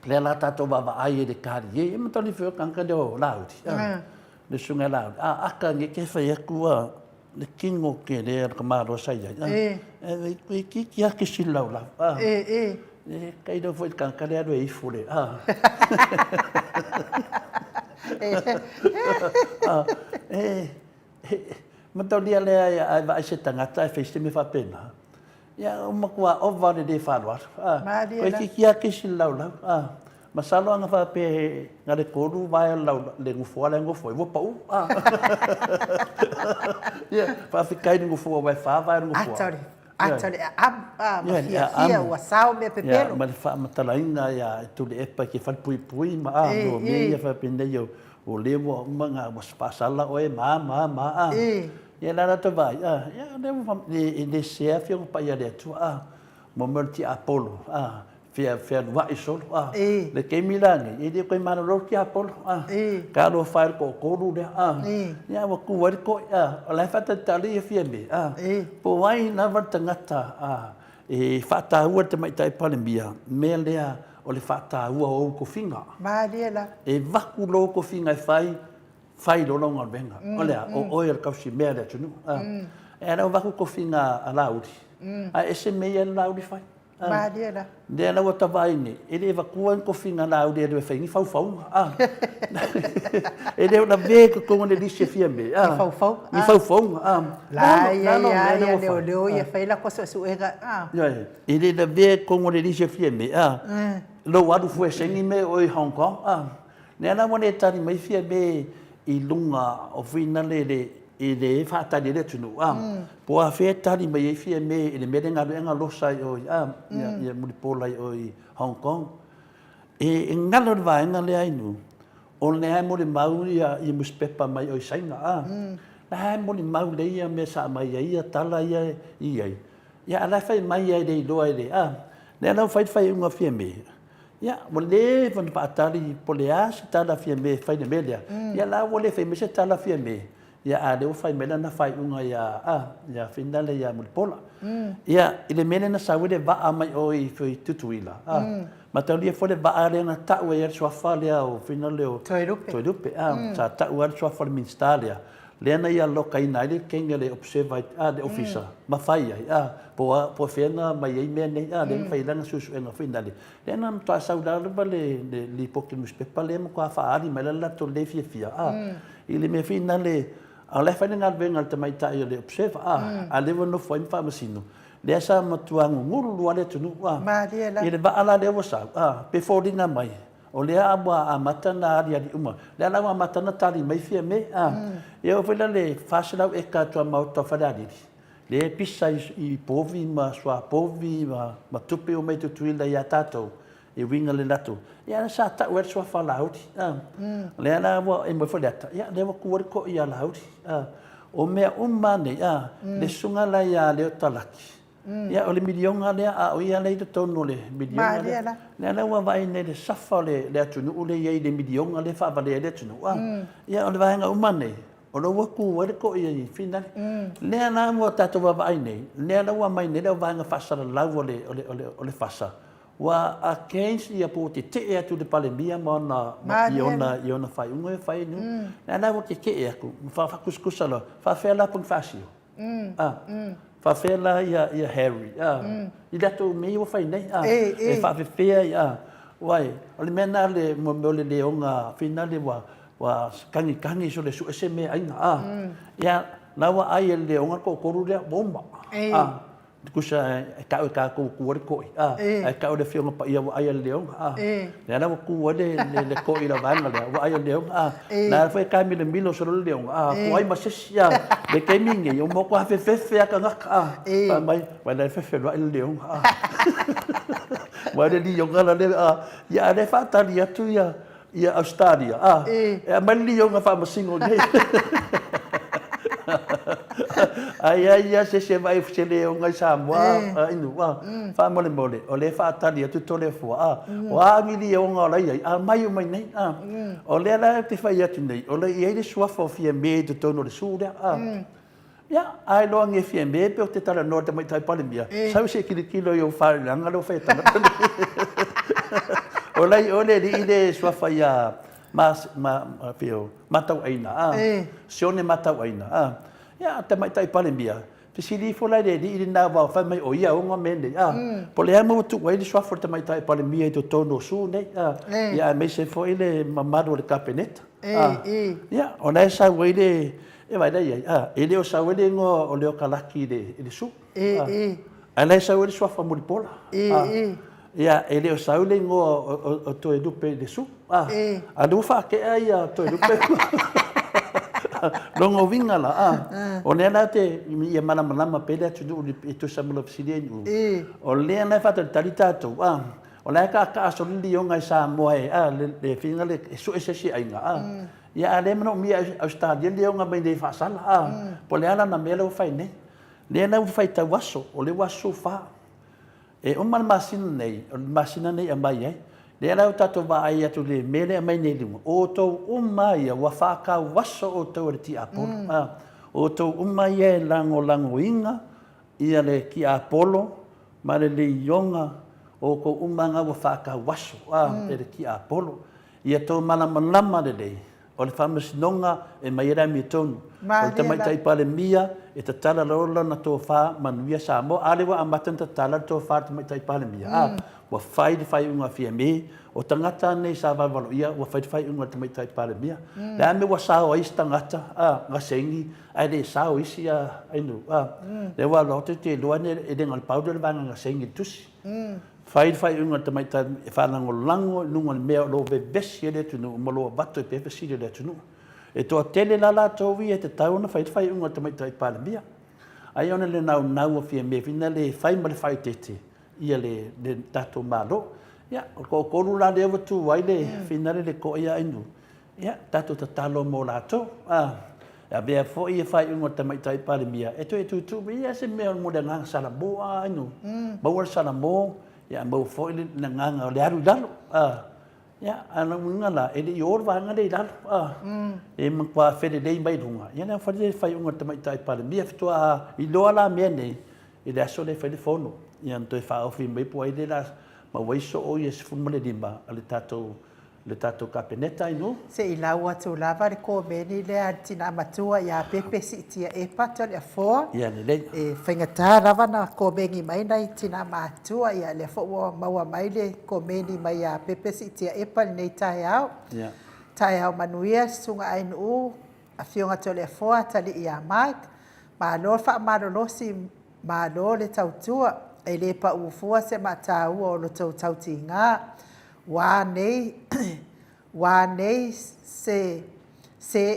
le la tato va ai de kari e mo toni fo kanka de o laudi le sunga laudi aka nge ke fai aku le kingo ke le ka maro sai e ki ki si lau la kai do foi kanka le do e fule mo toni le ai va se tangata e feste me fa pena ya uma kua ova de falwa ko ki si lau masalo anga fa pe ngale koru vai lau le ngufo le ngufo vo pau ya fa fikai ngufo vai fa vai ngufo atari mafia wasao me pepelo ma fa matalaina ya tu le epa ki fa pui ma no me fa pende yo o levo manga was pasala o ma ya la to vai ya le chef yo pa ya de tu mo multi apollo fia wa isol le ke milani e de ko mana ro ki apollo ka lo fa ko ru de ya wa ku wa ko la fa ta tali fia me po wai na va tangata e fa ta u te mai tai palemia me le o le fa ta u o ko finga e va ku lo ko finga fai lo longa venga olha o er ka si merda tu era va ko finga alaudi ese me laudi fai de la wata vai ni ele va kuan ko finga laudi de fai ni fau ele una ve ko le dice fiambe ni fau la leo ia fai la cosa su ega ele da ve ko le dice fiambe lo wadu fu sengi me o Hong Kong ne na mo ne tani mai fiambe I lunga o fina le fata le tunu po a fe tali mai fie me le merenga nga losa o ya mulipola o Hong Kong e ngalo va nga le ainu o le ai mo le mau ia I muspepa mai o sainga la ai mo le mau le ia me sa mai ia tala ia ia ala fai mai ia de do ai le na fai unga fie me ya mole von patali poleas tala fie me fai de media ya la wole fe me tala fie me ya ade o fai me na fai unga ya finale ya mulpola ya ile mene na sawe de va mai o I foi tutuila matali fo de va ale na ta we so fale o finale o toirupe sa ta u so fale minstalia le na ya loka ina ile kengele observe de officer ma fai po fena mai ai mene le fai lana susu en finale le na to saudade vale li poki muspepa le mo kwa fa ali mela la to le fia ile me finale ale fa na venga te mai tai le observe ale no foi fa masino le sa matuangu nguru ale tunu ile ba ala le wasa pe fodinga mai o le a matana ali uma le ala matana tali mai fia me e o vela le fasela e ka to ma to fadadi le pisa I povi ma sua povi ma tupe o mai tuila ya tato e winga le lato ya sa ta wer sua falauti le ala wa e mo fodata ya le wa ku ko ya lauti o me umane le sunga la ya le talaki ya o le milionga le o ia le tono le milionga le ala wa vai ne le safa le atunu le ye le milionga le fa vale le atunu ya o le vai nga umane o lo wa ku wa ko ia finale le ala mo tato wa vai ne le ala wa mai ne le vai nga fasa la o le fasa wa against ia po te atu de palemia mana iona fai unga fai nu ala wa ke aku fa kuskusala fa fela pun fasio fa fela ia Harry I dato me o fai nei e fa fea wai o le mena le mo le leonga finale wa wa kangi so le su ese me aina ya lawa ai le onga ko koru le bomba kusa ka ku ko ka o le fionga pa ia ai le onga ya na ku le ko ila vanga le wa ai le onga na foi ka mi le milo so le onga ko ai ma ya le ke mingi yo mo ko fe ka ngaka pa mai wa le fe lo le onga wa le di onga le ya le fa ta dia tu ya Australia mali yo nga fa masingo nei ai se vai se le nga Samoa inu wa fa mole o le fa Italia tu tole fo wa mi yo nga la mai nei o le la te fa ya tu nei o le i le sua fo fie me de tono le suda ya ai lo nge fie me pe o te tala no te mai tai pale mia sa se kilo yo fa nga lo fa ta ole le sua fa ya fio matau aina sione matau aina ya te mai tai pale mia te sili fo la de di na va fa mai o ia o nga mende po le amo tu wai sua fo te mai tai pale mia to tono su ne ya me se fo ile mamado le capenet ya ona sa wai de vai dai ele o sa wai de ngo o le kalaki de su ala sa wai sua fa mo pola ya ele o saule ngo o to edupe de su adu fa ke ai to edupe longo vinga la o le na te ia mana pele tu du to samulo psidie o le na fa talita to o le ka so li o ngai Samoa le finga le so ese ai nga ya ale no mi Australia le o nga mai de fa sala po le ala na melo fa ne le na fa ta waso o le waso fa o masina nei a mai le ala o tato va ai atu le mele a mai nei lima o tau mai wa whaka waso o tau re ti apolo o tau mai lango inga ia le ki apolo ma le ionga o ko umanga wa whaka waso le ki apolo ia tau malama le o le whamasinonga e mai rami tonu o te mai tai pale mia e te tala lola na tō wha manuia Samoa alewa a matan te tala tō wha te mai tai pale mia wa whai unga fia me o tangata nei sa wawalo ia wa whai unga te mai tai pale mia le ame wa sao ais tangata nga sengi ai le sao isi ainu le wa lote te luane e dengal paudu le vanga nga sengi tusi Whai unga te mai tai whanango lango nunga mea lo ve besi le tunu molo bato e pepe siri le tunu e toa tele la towi e te tauna whai unga te mai tai pale mia ai ona le nau fia me fina le whai ma le whai tete ia le tato malo ia ko koru la le watu wai le fina le ko ia inu ia tato ta talo mo lato ya bea fo ia whai unga te mai tai pale mia e tu ia se mea mo le ngang sala boa inu bawar sala mo ya mau fo ile na nganga le aru dalo ya ana ngala ele yor va ngale dalo e mo kwa fede dei mai runga ya na fai unga te mai tai pale mia fto I lo ala mene ile aso le fede fono ya to fa ofi mai po ile la ma wai so o yes fu mole dimba le tato kapeneta ino se I laua tu lava le ko meni le atina matua ya pepe si tia e pato le fo ya le e whaingata lava na ko bengi mai nei tina matua ya le fo maua mai le ko meni mai ya pepe si tia e pa nei tai au tai au manuia sunga ainu a fionga to le fo tali ia mai ma lo fa ma lo si ma lo le tautua e le pa ufua se mata o lo tautinga wa nei se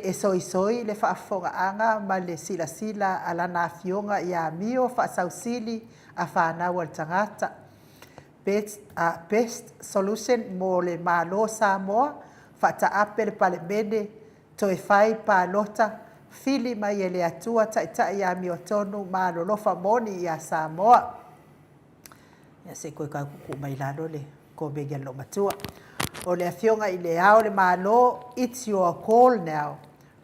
e soisoi le whaafongaanga ma le sila ala na fionga ia mio whaasausili a whanau al tangata. Best solution mo le malo Samoa whaataape le pale mene to e whai pa lota fili mai e le atua tai ia mio tonu malo lofa moni ia Samoa. Ia se koe ka kuku mai lano le ko bega lo matua o le afionga I le ao le malo it's your call now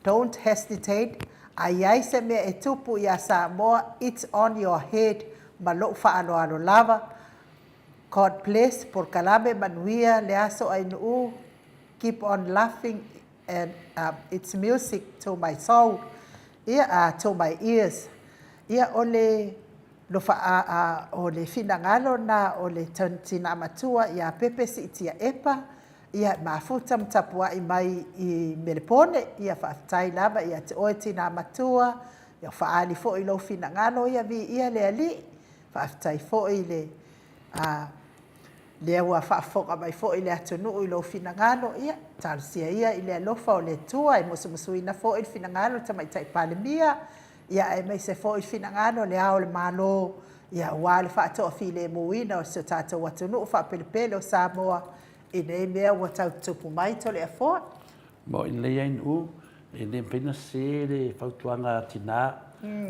don't hesitate ai se me e tupu ia Samoa it's on your head malo fa alo lava God bless por kalame manuia le aso ainu keep on laughing and it's music to my soul to my ears ia ole lo fa o le finangalo na o le tina matua ia pepe si tia epa ia mafuta mtapua mai I Melepone ia whaatai lava ia te oe tina matua ia whaali fo I lo fina ngalo ia vi ia le ali whaatai fo I le le ua whaafoka mai fo I le atunu I lo fina ngalo ia tarusia ia I le alofa o le tua I musuina fo I fina ngalo tamaitai palemia ia e mai se fo I fina ngalo le ao le malo ia wale whaatoa fi le muina o se tātou atunu whaapelepele o Samoa I nei mea ua tautupu mai tole a fōa. Mo I lei ainu, I le pena se le whautuanga tina,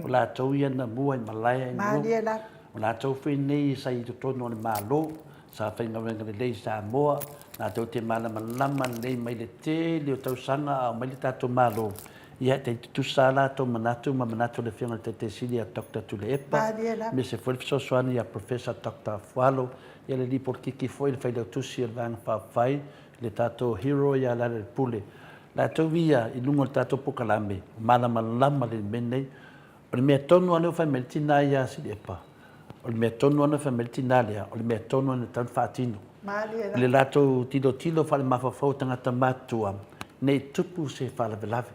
o la tau ia na mua I malai ainu. Malia la. O la tau whenei sa I totono le malo, sa whainga wenga le lei Samoa, na tau te malama lama lei mai le te, leo tau sanga au mai le tato malo. Ia te tusa la tau manatu, ma manatu le whianga te sili a Dr. Tule Epa. Malia la. Me se whalifisosoani a Professor Dr. Fualo, ia le lipo kiki foi le whaidau tusi al vanga whawhai, le tato hero ia la le pule. La tau via I lungo le tato pokalame, malama lama le menei, o le mea tonu ane o whaimeltina ia si epa. O le mea tonu ane o whaimeltina lea, o le mea tonu ane tan whaatino. Le lato tilo whale mawhawhau tangata matua, nei tupu se whale velave.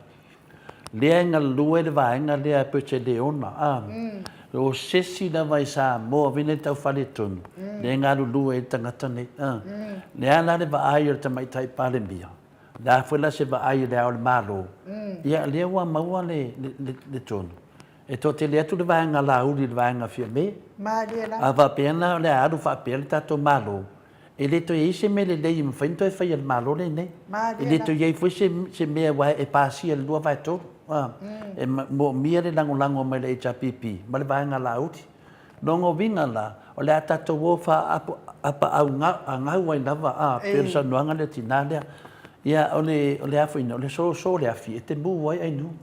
Lea inga lue le vaenga lea peche leona, o sesi na vai Samoa vine tau whale tonu. Le ngā lulu e tangata nei. Le ana le va ai o tamaitai palemia. La whela se va ai le ao le malo. Ia le ua maua le tonu. E to te le atu le vaenga la uri le vaenga fia me. A va pena le aru wha pia le tato malo. E le to eise me le lei mwhainto e whai al malo le nei. E le to iei fwy se mea wai e pāsia le lua vai tonu. E mo mia le lango mai le HPP. Ma le vaenga la uri. Nongo vinga la, o le atato wofa apa au ngau ai lava pero sa noanga le tinalea. Ia o le afu ina, o le so le afi, e te mu wai ai nu.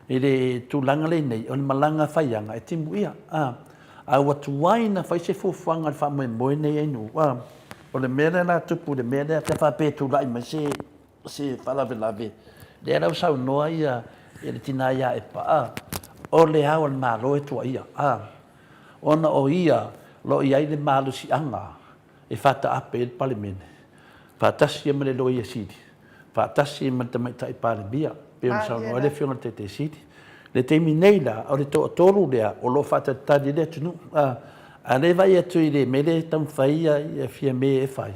E le tūlanga le nei, o le malanga whaianga, e te mu ia. A watu waina whai se fufuanga le whamoe moe nei ai nu. O le mele la tupu, le mele te whape tūlai mai se whalawelawe. Le rau sau noa ia, e le tina ia e pa. O le hao le malo e tua ia. Ona o ia, lo ia I le malu si anga, e whata ape e palemene. Whatasi e mele lo ia sidi. Whatasi e mele tamaitai palemia. Peo sao no ele whionga te sidi. Le teimi nei la, o le toa toru lea, o lo whata tadi le tunu. A le vai atu I le mele tam whai ia fia me e whai.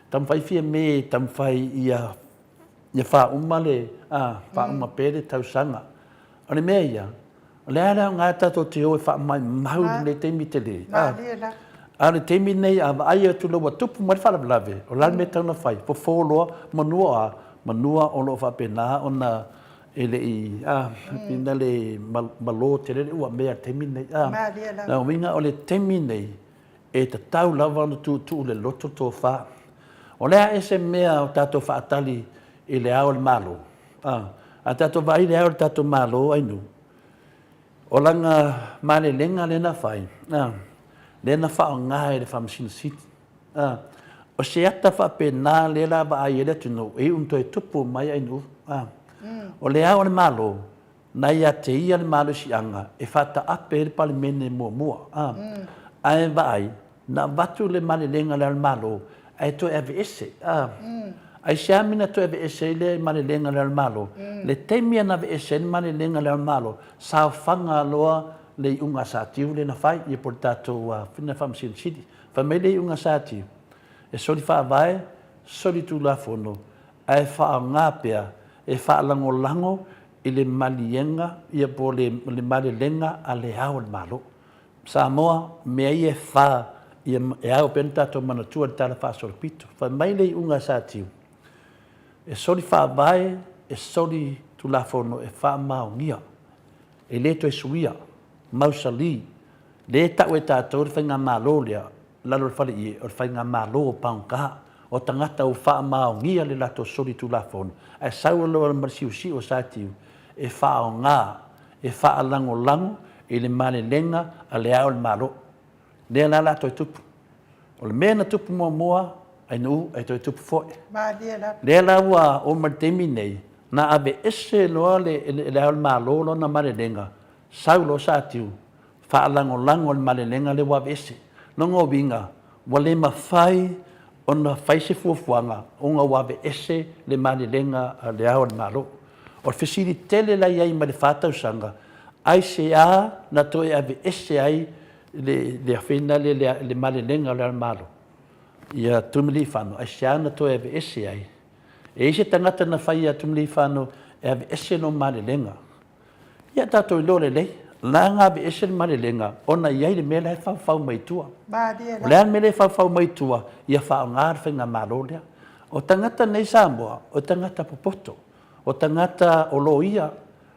Tam whai fia me tam whai ia wha uma le, wha uma pere tau sanga. O le mea ia, le ara ngā tato te o e wha mai mau le teimi te le. A le teimi nei a ai atu laua tupu mai whalawelawe. O lani me tauna whai. Po fōloa manua o lo wha pena o na ele I pina le malo te rere ua mea teimi nei. Na winga o le teimi nei e ta tau lava no tu le loto tō wha. O lea e se mea o tato wha atali I le ao le malo. A tato vai le ao le tato malo ainu. O langa male lenga lena whai. Lena wha o ngai le whamasina siti. O se ata wha pena le la ba ai ele tunu. E unto e tupu mai ainu. O le ao le malo. Na ia te ia le malo si anga. E whata ape le pali mene mua. Ai vai. Na watu le male lenga le malo. Ai to eve ese. Ai se amina to eve ese le male lenga le malo. Le temia na eve ese le male lenga le malo. Sa whanga loa le unga sa tiu le na whai. I por tato whina whamasin sidi. Whamei le unga sa tiu. E sori wha vai, sori tu la fono. Ai wha ngā pia. E wha lango I le malienga. Ia po le male lenga a le hao le malo. Samoa mea I e wha. E au penta tato manatua le tala wha sorpito. Whamei le unga sa tiu. E sori wha vai, e sori tu la fono e wha maungia. E leto e suia, mausali. Le tau e tātou le whainga mālo lea, lalo le whale I e, o le whainga mālo o paunkaha. O tangata o wha maungia le lato sori tu la fono. E saua loa le marisiusi o sātiu. E wha o ngā, e wha lango, e le male lenga a le ao le mālo. Lea la lato e tupu. O le mea na tupu mua, ai nu ai toi tupu foi. Le la wa o martemi nei na ave ese loa le al malo lo na marelenga. Saulo satiu fa lango le marelenga le wa ese. No ngo binga wale mafai ona fai se fuafuanga o nga wawe ese le malilenga le ao le malo. O fesiri tele la iai ma le whātausanga, ai se a na toe ave ese ai le awhina le malilenga le malo. Ia tumili whano, ai se a na toe ave ese ai. E se tangata na whai a tumili whano e ave ese no malilenga. Ia tātou i lore lei, la ngā ave ese le malilenga, ona iai le mele hai whau mai tua. O le an mele whau mai tua, ia whao ngāra whainga malo lea. O tangata nei Samoa, o tangata popoto, o tangata o loia,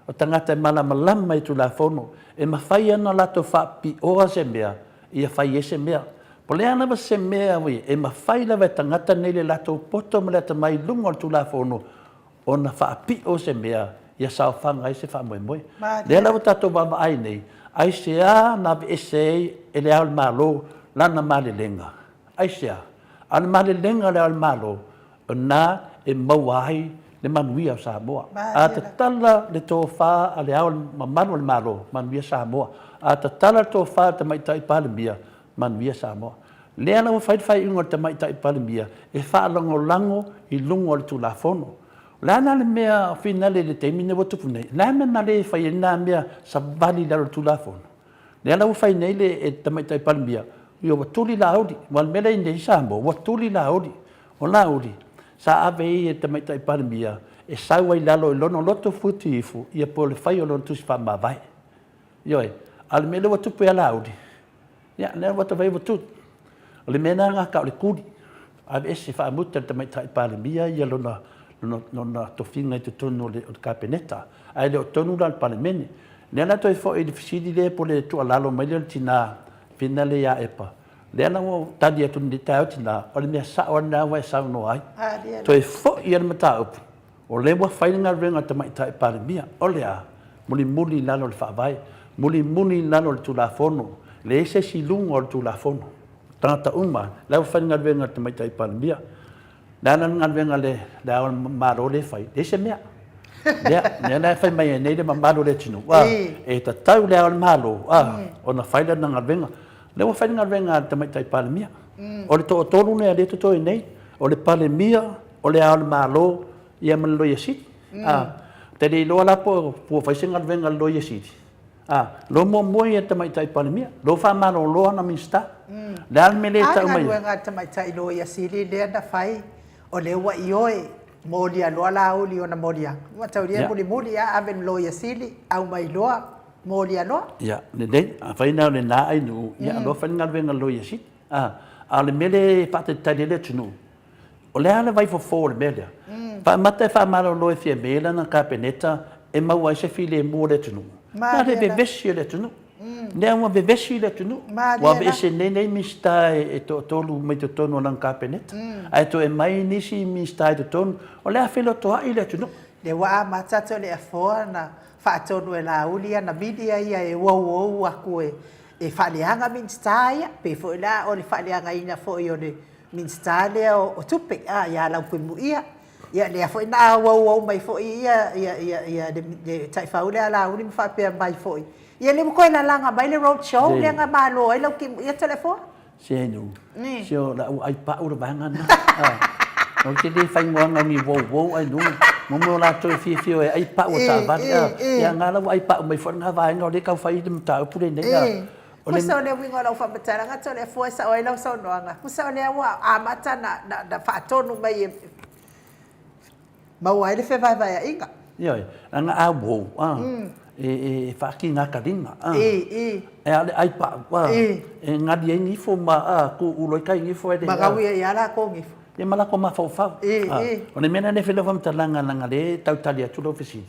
o tangata e malamalama mai tu la whono, e mawhai ana lato whaapi oa se mea, ia whai ese mea. Po le ana se mea wei, e mawhai lawa tangata nei le lato poto ma le mai lunga o tu la whono, o na whaapi o se mea, ia sao whanga ai se wha moe moe. Le ala o tato wama ai nei, ai se a na ve ese e le au malo lana malilenga. Ai se a. Ana malilenga le au malo, o na e mauai le manuia o Samoa. A te tala le tō wha a le au mamano le malo, manuia Samoa. A te tala le tō wha te maitai palemia, manuia Samoa. Le ana o whai unga te maitai palemia, e wha lango i lungo le tu la fono. Lana le mea finale le temine wo tupu nei. La mea le whai ena mea sa vali lalo tu la fono. Le ana wo whai nei le e tamaitai palmia. Io wa tuli la audi. Wal mea le nei Samoa, wa tuli la audi. O la audi. Sa ave e tamaitai palmia. E saua i lalo i lono loto futi ifu. Ia po le whai o lono tusi wha ma vai. Ioe. Al mea le wa tupu e la audi. Ia, le wata vai wa tupu. Le mea na ngā kao le kuri. Ave ese wha amuta tamaitai palmia. Ia lona no to finga te tono le o kapeneta ai le tonu dal parlamento le ana to fo e difficile le po le to alalo mai le tina finale ya epa le ana mo tadi atu ni tau tina o le mea sa o na wa sa no ai to fo i le mata op o le wa fainga renga te mai tai parmia o le a muli lalo le fa vai muli lalo le tu la fono le se si lungo le tu la fono tanta uma le wa fainga renga te mai tai parmia Dana ngan le da maro le fai. Ese mea. Ya na fai mai nei de maro le tinu. E ta tau le al malo. Ona fai da ngan venga. Le wa fai ngan venga te mai tai palmia. O le to tolu ne le to nei. O le palmia, o le al malo ia man lo yesi. Te le lo la po fai ngan venga lo yesi. Lo mo ia te mai tai palmia. Lo fa maro lo na mista. Dal me le tau mai. Nga te mai tai lo yesi le da fai. O le wa ioe molia loa la uli ona molia. Wa tauria muli a aven loia sili au mai loa molia loa. Ya, ne dei, a faina le na ai nu, ya lo faina venga loia sit. A le mele pate tadi le tunu. O le ala vai fo le mele. Pa mate fa maro loe fie mele na kapeneta e mau ai se file mo le tunu. Ma le bevesi le tunu. Ne uma bevesi le tunu. Wa bese nei mista e tolu mai to tono na kapeneta. Ai to e mai nisi mista e tonu. O le afelo to ai le tunu. Le wa matato le afo na fa tonu e la ulia na media ia e wo aku e falianga minsta ia pe fo la o le falianga ina fo io le minsta le o tupe ia la ku mu ia le fo na wo mai fo ia de tai fa ule la uli fa pe mai fo ia le ko na langa mai le road show le nga malo ai lo ki ia telefon senu sio la ai pa ura banga na o ke de fai nganga mi wo ai nu mo la to fi ai pa o ta ba ia nga la ai pa mai fo nga vai ngo de ka fai de ta pu de ne Kusa ole wingo la fa betara nga tole fo sa o la so no nga. Kusa ole wa amata na fa tonu mai ma wa ile fe vai inga. Yo, nga a wo e fa ki nga kadinga. E ai pa wa e nga di ni fo ma ku u lo kai ni fo de. Ma ga wi ya la ko ngi. E mala ko ma fa. Ona mena ne fe lo fam talanga nga le tau talia tu lo fisi.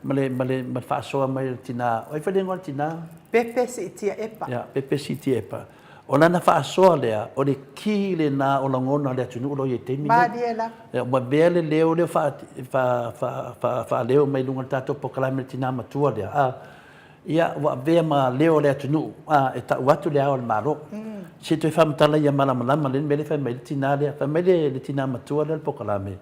Male fa so mai tina. Oi fe de ngol tina. Pepe City epa. Ya, Pepe City epa. Ona na fa soa lea, o le kile na o langona le tunu lo ye temi. Ma diela. Ya, wa bele leo le fa leo mai lunga tato pokalame tina matua lea. Ia wa ve ma leo le tunu. E ta watu le al maro. Se to fa mtala ya mala le mele fa mai tina le fa mele le tina matua le pokalame.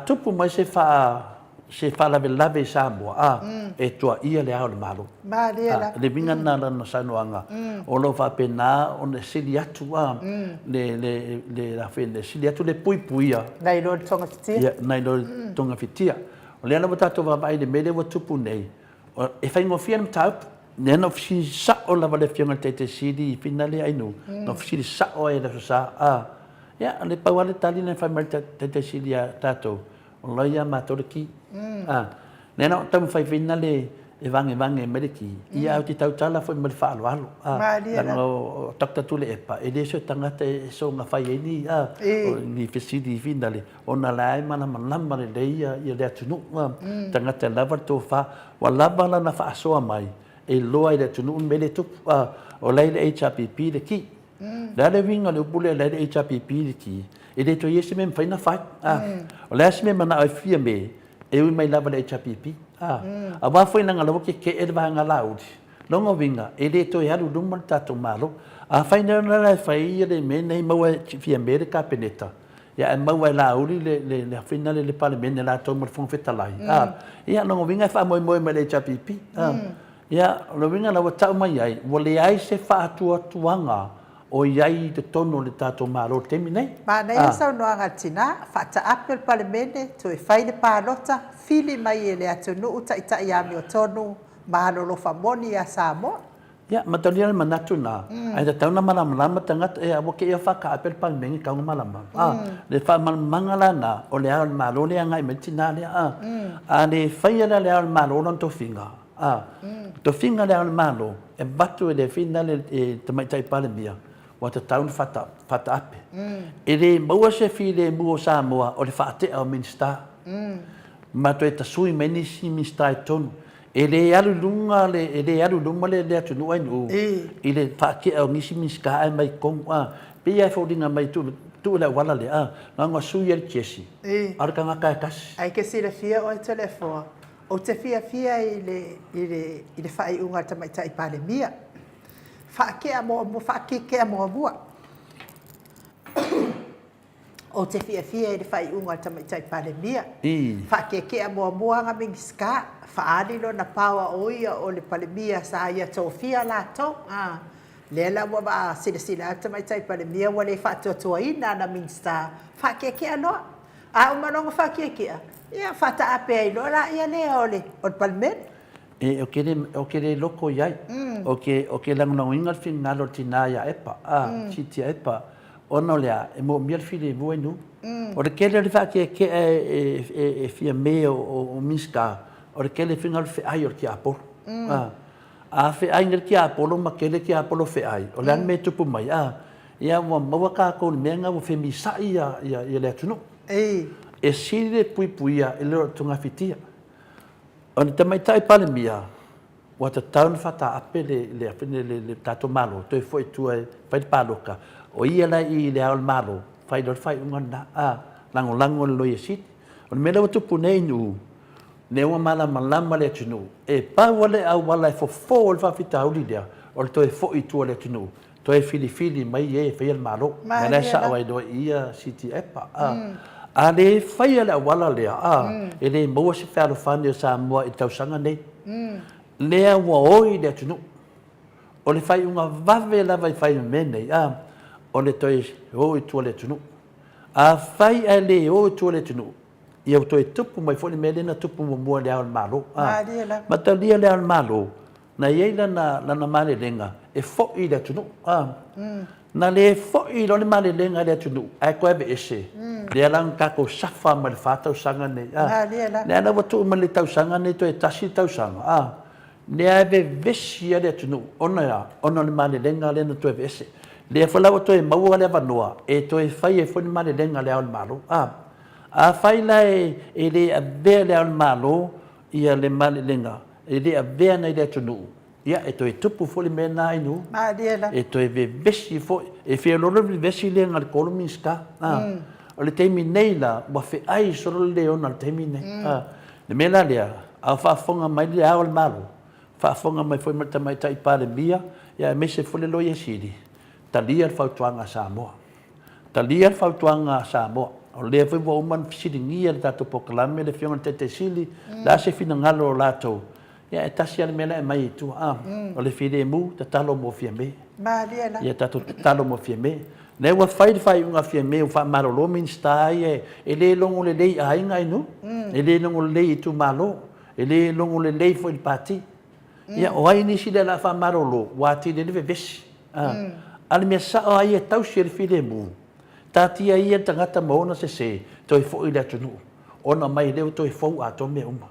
Tupu mai se fa se whalawelawe Samoa e tua ia le ao le malo. Le vinga nana na sanoanga. O lo whapena o ne sili atu le sili atu le pui puia. Nai lo tonga fitia. Nai lo tonga fitia. O le ana watato wawai le mele wa tupu nei. E whaingo fia na taupu. Nena fisi sa o la vale fianga te sili fina le ainu. No fisi sa o e la sa. Ya, le pawale tali na whaimari te sili a tatou. O loia mātore ki. Nena o tamu whaifina le e vange meriki. Ia au ti tautala foi mali whaalo alo. Langa o takta tule epa. E le so tangata e so ngā whai e ni. Ni fesidi fina le. O na lai mana manama le leia ia le atunu. Tangata lava tō wha. Wa lava la na wha asoa mai. E loa i le atunu mele tupu. O lai le HRPP le ki. Lale winga le upule lai le HRPP le ki. E le to yesi me mwhaina whai. O le asi me mana au fia me. E ui mai lava le HRPP. A wafoi nanga lawa ke e le wahanga laudi. Longa winga. E le to e haru lunga le tato malo. A whaina na lai whai le me nei maua fia me le ka peneta. Ia e maua laudi le whina le palemene la tau marfunga whetalai. Ia longa winga e wha moe me le HRPP. Ia lo winga lawa tau mai ai. Wale ai se wha atua tuanga. O iai te tono le tātou mālo temi nei. Ma nei sau noanga tina, whata apel palemene, to e whaile pālota, fili mai e le atunu uta ita i ami o tonu, mahalo lo whamoni a Samoa. Ia, matalia le manatu nā. Ai te tauna malama tangata e awo ke ia whaka apel palemene kaunga malama. Le whamalmanga la nā, o le ao le mālo le angai me tina lea. A le whaia le ao le mālo lan to whinga. To whinga le ao le mālo, e batu e le whina le tamaitai palemia. Wa te taun whata ape. E le maua se fi le mua Samoa o le whaate au minsta. Ma to e tasui meni si minsta e tonu. E le alu lunga le atunu ai nu. E le whaake au nisi minsta ai mai konga. Pia e whodinga mai tu le wala le a. Ngā sui e le kiesi. Arka ngā kai kasi. Ai ke si le fia o e telefoa. O te fia i le whai unga tamaitai palemia. Whaakea mo mua. O te fia e le whai unga tamaitai palemia. Whaakea mo mua nga mingiska. Whaarilo na pawa oia o le palemia sa ia tō fia la tō. Lela wa ba sila tamaitai palemia wa le whaatoa ina na mingiska. Whaakea noa. A umanonga whaakea. Ia whata ape ai loa ia lea o le palemene. E o kere loko iai. O ke langunau inga ngalo tina ia epa. Chitia epa. Ono lea, e mo miar fili vua inu. O re kele rifa ke e fia me o miska. O re kele fingal fe ai o ki apolo. A fe ai ngar ki apolo ma kele ki apolo fe ai. O lean me tupu mai. Ia maua ka kou menga o fe misa ia lea tunu. E sire puipuia e leo tunga fitia. O ni tamaitai palemia, wa te taun whata ape le tato malo, toi foi tua whai pāloka. O ia lai i le ao malo, whai unga na, lango le loia siti. O ni mele watupu nei nu, ne ua malama le tunu. E pāua le au wala e fofo le whawhita auli lea, o le toi foi tua le tunu. Toi fili mai e whai al malo. Mele sa awai doa ia siti epa. A le whaia le awala lea, e le maua se whāro whāne o Samoa i tausanga nei. Lea ua oi le atunu. O le whai unga vave lava i whai menei, o le toi oi tua le atunu. A whai a le oi tua le atunu. I au toi tupu mai whoni mele na tupu mua le ao malo. Matalia le ao malo, na ieila na male lenga, e whoi le atunu. Na le whoi lo le male lenga le atunu, ai koe be ese. Le alang kako safa ma le whātau sanga nei. Le ana watu ma le tau sanga nei to e tasi tau sanga. Le ave vesi ale atunu. Ona le male lenga le na to e vesi. Le whalawa to e maua le wanoa. E to e whai e whoni male lenga le ao le malo. A whai la e le avea le ao le malo ia le male lenga. E le avea nei le atunu. Ia e to e tupu foli me nā inu. E to e vesi fo. E whia loro vesi le ngal kolomi ska. O le teimi nei la, wa fe ai soro le ona le teimi nei. Le mela lea, au whaafonga mai le ao le malo. Whaafonga mai foi mata mai tai pāle mia, ia me se fole loia siri. Talia le whautuanga Samoa. Talia le whautuanga Samoa. o le foi wo man fisilingia le tatou pokalame le fionga te sili la se fina ngalo o latou ia e tasi ale mele mai tu o le fide mu ta talo mo fia me Mariela. ia tatou talo mo fia me le wa fai unga fia me o fa marolo min sta e le longo le lei ai ngai no e le longo le lei tu malo e le longo le lei foi pati ia o ai ni si le la fa marolo wa ti le vesi ale me sa o ai e tau si le fide mu tatia ia tangata maona se toi fo i le tunu ona mai leo toi fo a to me uma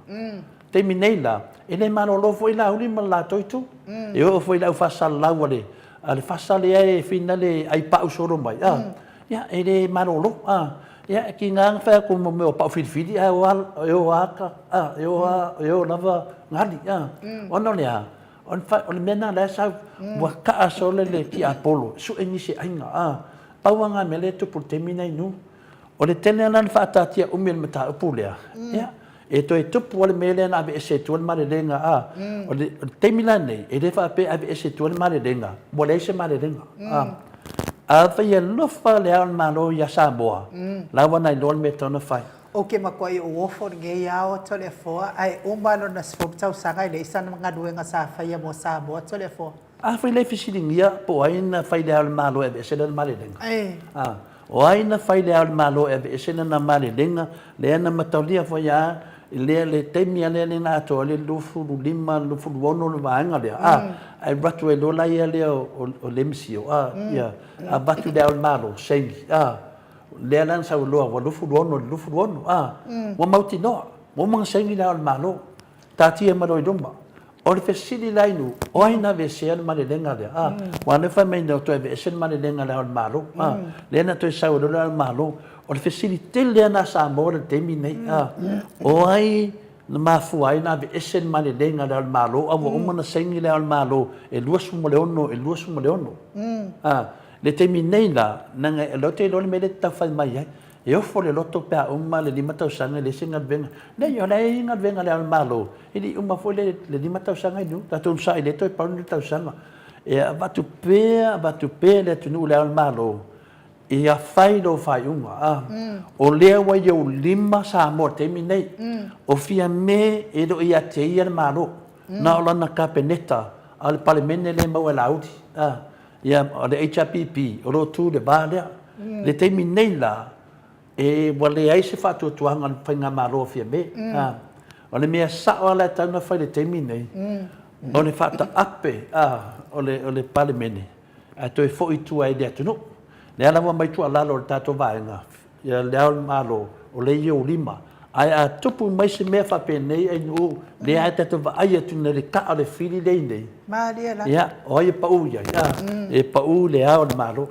te minela ele marolo fo i la uli ma la toi tu e o fo i la fa sala wale ale fa sala e finale ai pa usoro mai ia ele marolo ia ki ngang fa ko mo me pa fili eu aka eu lava ngali ona le on mena la sa wa ka sole le ki apolo su enisi ainga pauanga mele tu por termina inu o le tele nan fa tatia umil mata pulea ya e to e tupu le mele na be se tu mare lenga o le termina nei e le fa pe ave se tu mare lenga mo le se mare lenga fa ye lo fa le al malo ya Samoa la wana lo me tona fa o ke makoi o ofo nge ya o tole fo ai umalo na sfopta usanga ile isa nga duenga sa fa ya mo Samoa tole fo foi le fisilingia po aina fai le al malo e se le mare lenga o aina fai le al malo e se na mare lenga le na matalia fo ya le temi ale na to le lufu lima lufu wono le vanga le ai batu e lo la ia le o le msio ia batu le al malo sei le lan sa lo wa lufu wono wa mauti no mo mang sei le al malo tati e malo idumba o le fesili lainu o aina ve se al mare lenga le wa le fa me no to e se mare lenga le al malo le na to sa o le al malo o le fesili tele na Samoa le temi nei o ai na Maleifua ai na ve se mare lenga le al malo a wo mana sengi le al malo e luasu mo le ono le temi nei la nanga e lote lo me le ta fa mai ai e o fole loto pe a uma le lima tau sanga le singa venga le yo le inga venga le al malo ili uma fole le lima tau sanga nu ta tu sa ile to pa ni tau sanga e abatu pe le tu le al malo e a fai do fai uma o le wa yo lima sa mo te mi nei o fia me e do ia te ia malo na ola na kapeneta al parlamento le mo la uti ia le HPP o lo tu le bale le te mi nei la e wale ai se fatu tuanga whainga maro fia me o le mea sao ala tauna whai le temi nei o le fata ape o le palemene a toi fo i tua e lea tunu le alawa mai tua lalo le tato vaenga ia le ao malo o le iau lima ai a tupu mai se mea whape nei ai nu le ai tato vaai atu na le kaa le fili lei nei ia o ai e pau ia e pau le ao le malo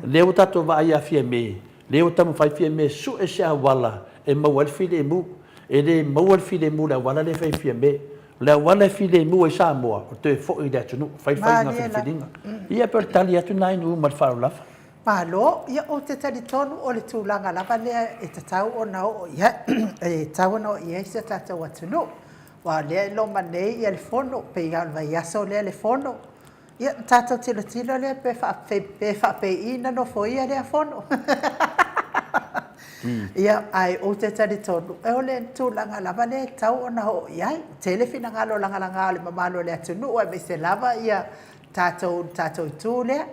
le o tato vaai a fia me leo tamu fai fia me su e se wala e mawal file mu e le mawal file mu la wala le fai fia me la wala file mu e Samoa o te fo i le tunu fai na filinga ia per tali atu nai nu mal faula malo ia o te tali tonu o le tūlanga lava lea e te tau o nao ia e tau no ia se tatau atunu wa lea lo manei ia le fono pe ia vai aso lea le fono ia tatau tilo lea pe fa pe ina no fo ia lea fono ia ai o te tali tonu e o le tūlanga lava lea tau o nao ia tele fina ngalo langa le mamalo lea tunu e me se lava ia tatau tu lea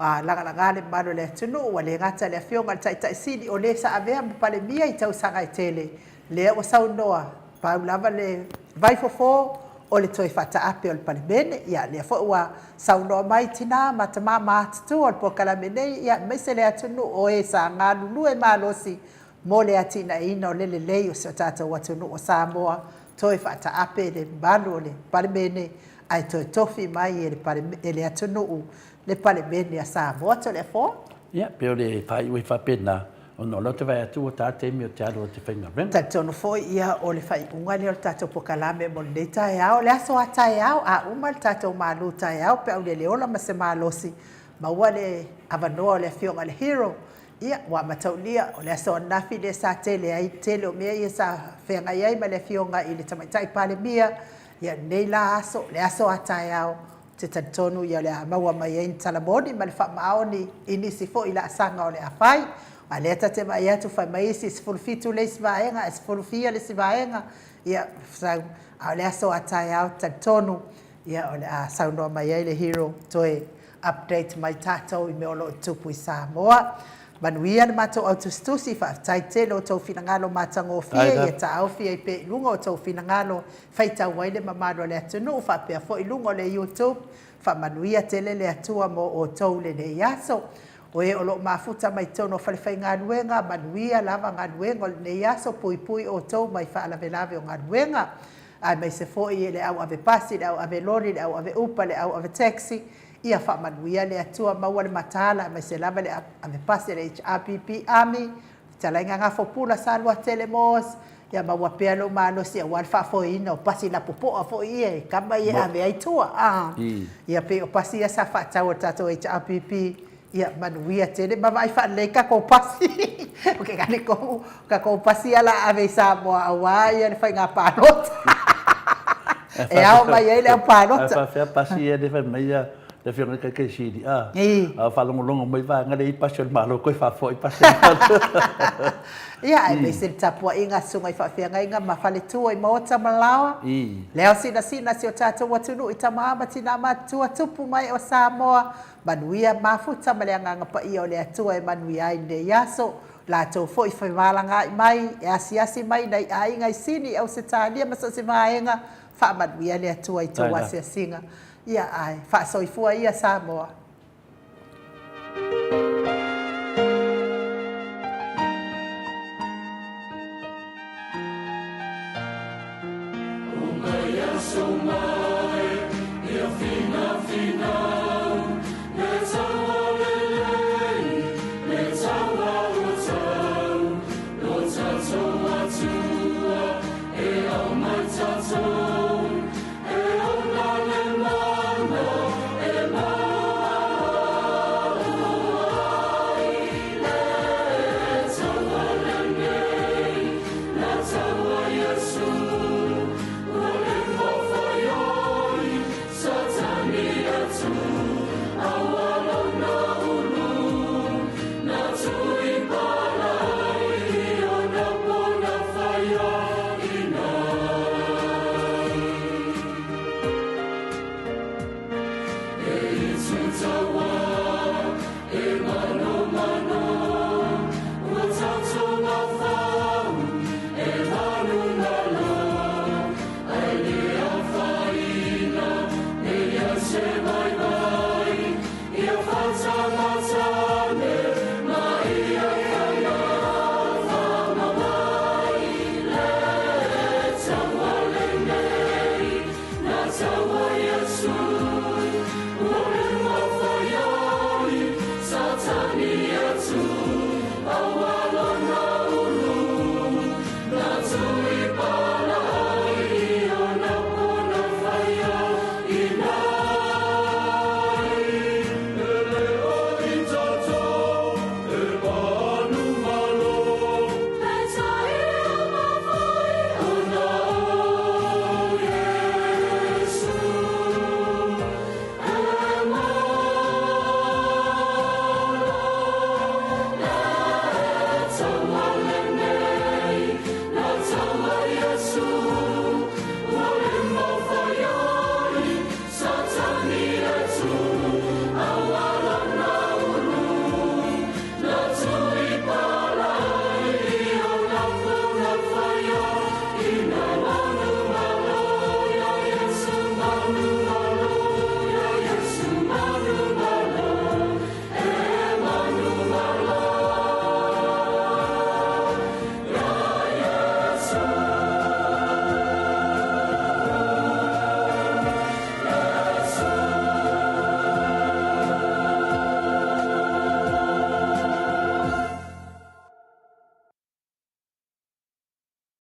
langa le malo le tunu wa le ngata le fionga tai sili o le sa avea mo pale mia i tau sanga i tele le o sau noa pa lava le vai fofo o le toi fata ape o le pale bene ia le fo wa sau noa mai tina matama matu o le pokala mene ia me se le tunu o e sa nga lulu e malosi mo le atina ina o le lei o se tata wa tunu o Samoa toi fata ape le malo le pale bene ai toi tofi mai e le atunu le pale bene a Samoa to le fo ia pe le fai we fa pena o no lo te vai atu ta te mi o te alo te fenga ben ta tono fo ia o le fai unga le tato pokalame mo le tai ao le aso tai ao a uma tato malu tai ao pe o le ola ma se malosi ma wale avanoa le fionga le hero ia wa mataulia o le aso nafi le sa tele ai tele o mea ia sa fenga ai ma le fionga i le tamatai pale mia ia nei la aso le aso tai ao te tonu ia le maua mai en talaboni ma le fa maoni ini si fo ila sanga o le afai a le te mai atu fai mai si sfulfitu le sivaenga, sfulfia le sivaenga, ia sau a le aso atai au tonu, ia o le a saunoa mai ai le hero toe update mai tātou I mea o loo tupu I Samoa. Manuia le mātou au tustusi whaatai tele o tau whinangalo mātango fia, ia ta au fia I pe lunga o tau whinangalo whaitau waile mamaro le atunu, whapea fo I lunga o le YouTube, whamanuia tele le atua mo o tau le ne iaso. O e o loo mafuta mai tono whalewhai ngā nuenga, manuia lava ngā nuenga o le ne iaso, pui pui o tau mai whaalavelave o ngā nuenga. Ai mai se fo I le au ave pasi, le au ave lori, le au ave upa, le au ave taxi, ia whamanuia le atua maua le matala, mai se lava le ave pasi le HRPP Army, talainga ngā fopula sa lua telemos, ia maua pea lo malo si a wal whafoina o pasi la popoa fo ie, kama ia ave aitua. Ia pe o pasi ia sa whaatau o tato HRPP, ia manuia tele, mawai whaaleika ko pasi. Oke kani ko, ka ko pasi ala ave Samoa awa, ia le whai ngā pānota. E au mai ai le au pānota. A whawhia pasi ia le whai mai ia, le whionga kai siri. A whalongolongo mai wā, ngare I pasi o le malo, koe whafo I pasi. Ia, ai mai se tapua inga sunga I whawhianga inga mawhale tua I maota malawa. Leo sina si o tātou watunu I tamama tina matua tupu mai o Samoa. Manuia mafuta ma le anganga pa I o le atua e manuia ai ne yaso. La tau fo I whaiwala ngā mai, e asi mai nei a inga I sini au se tālia masa se maenga. Wha manuia le atua I tau wasi a singa. Ia ai, wha soifua ia Samoa. So much.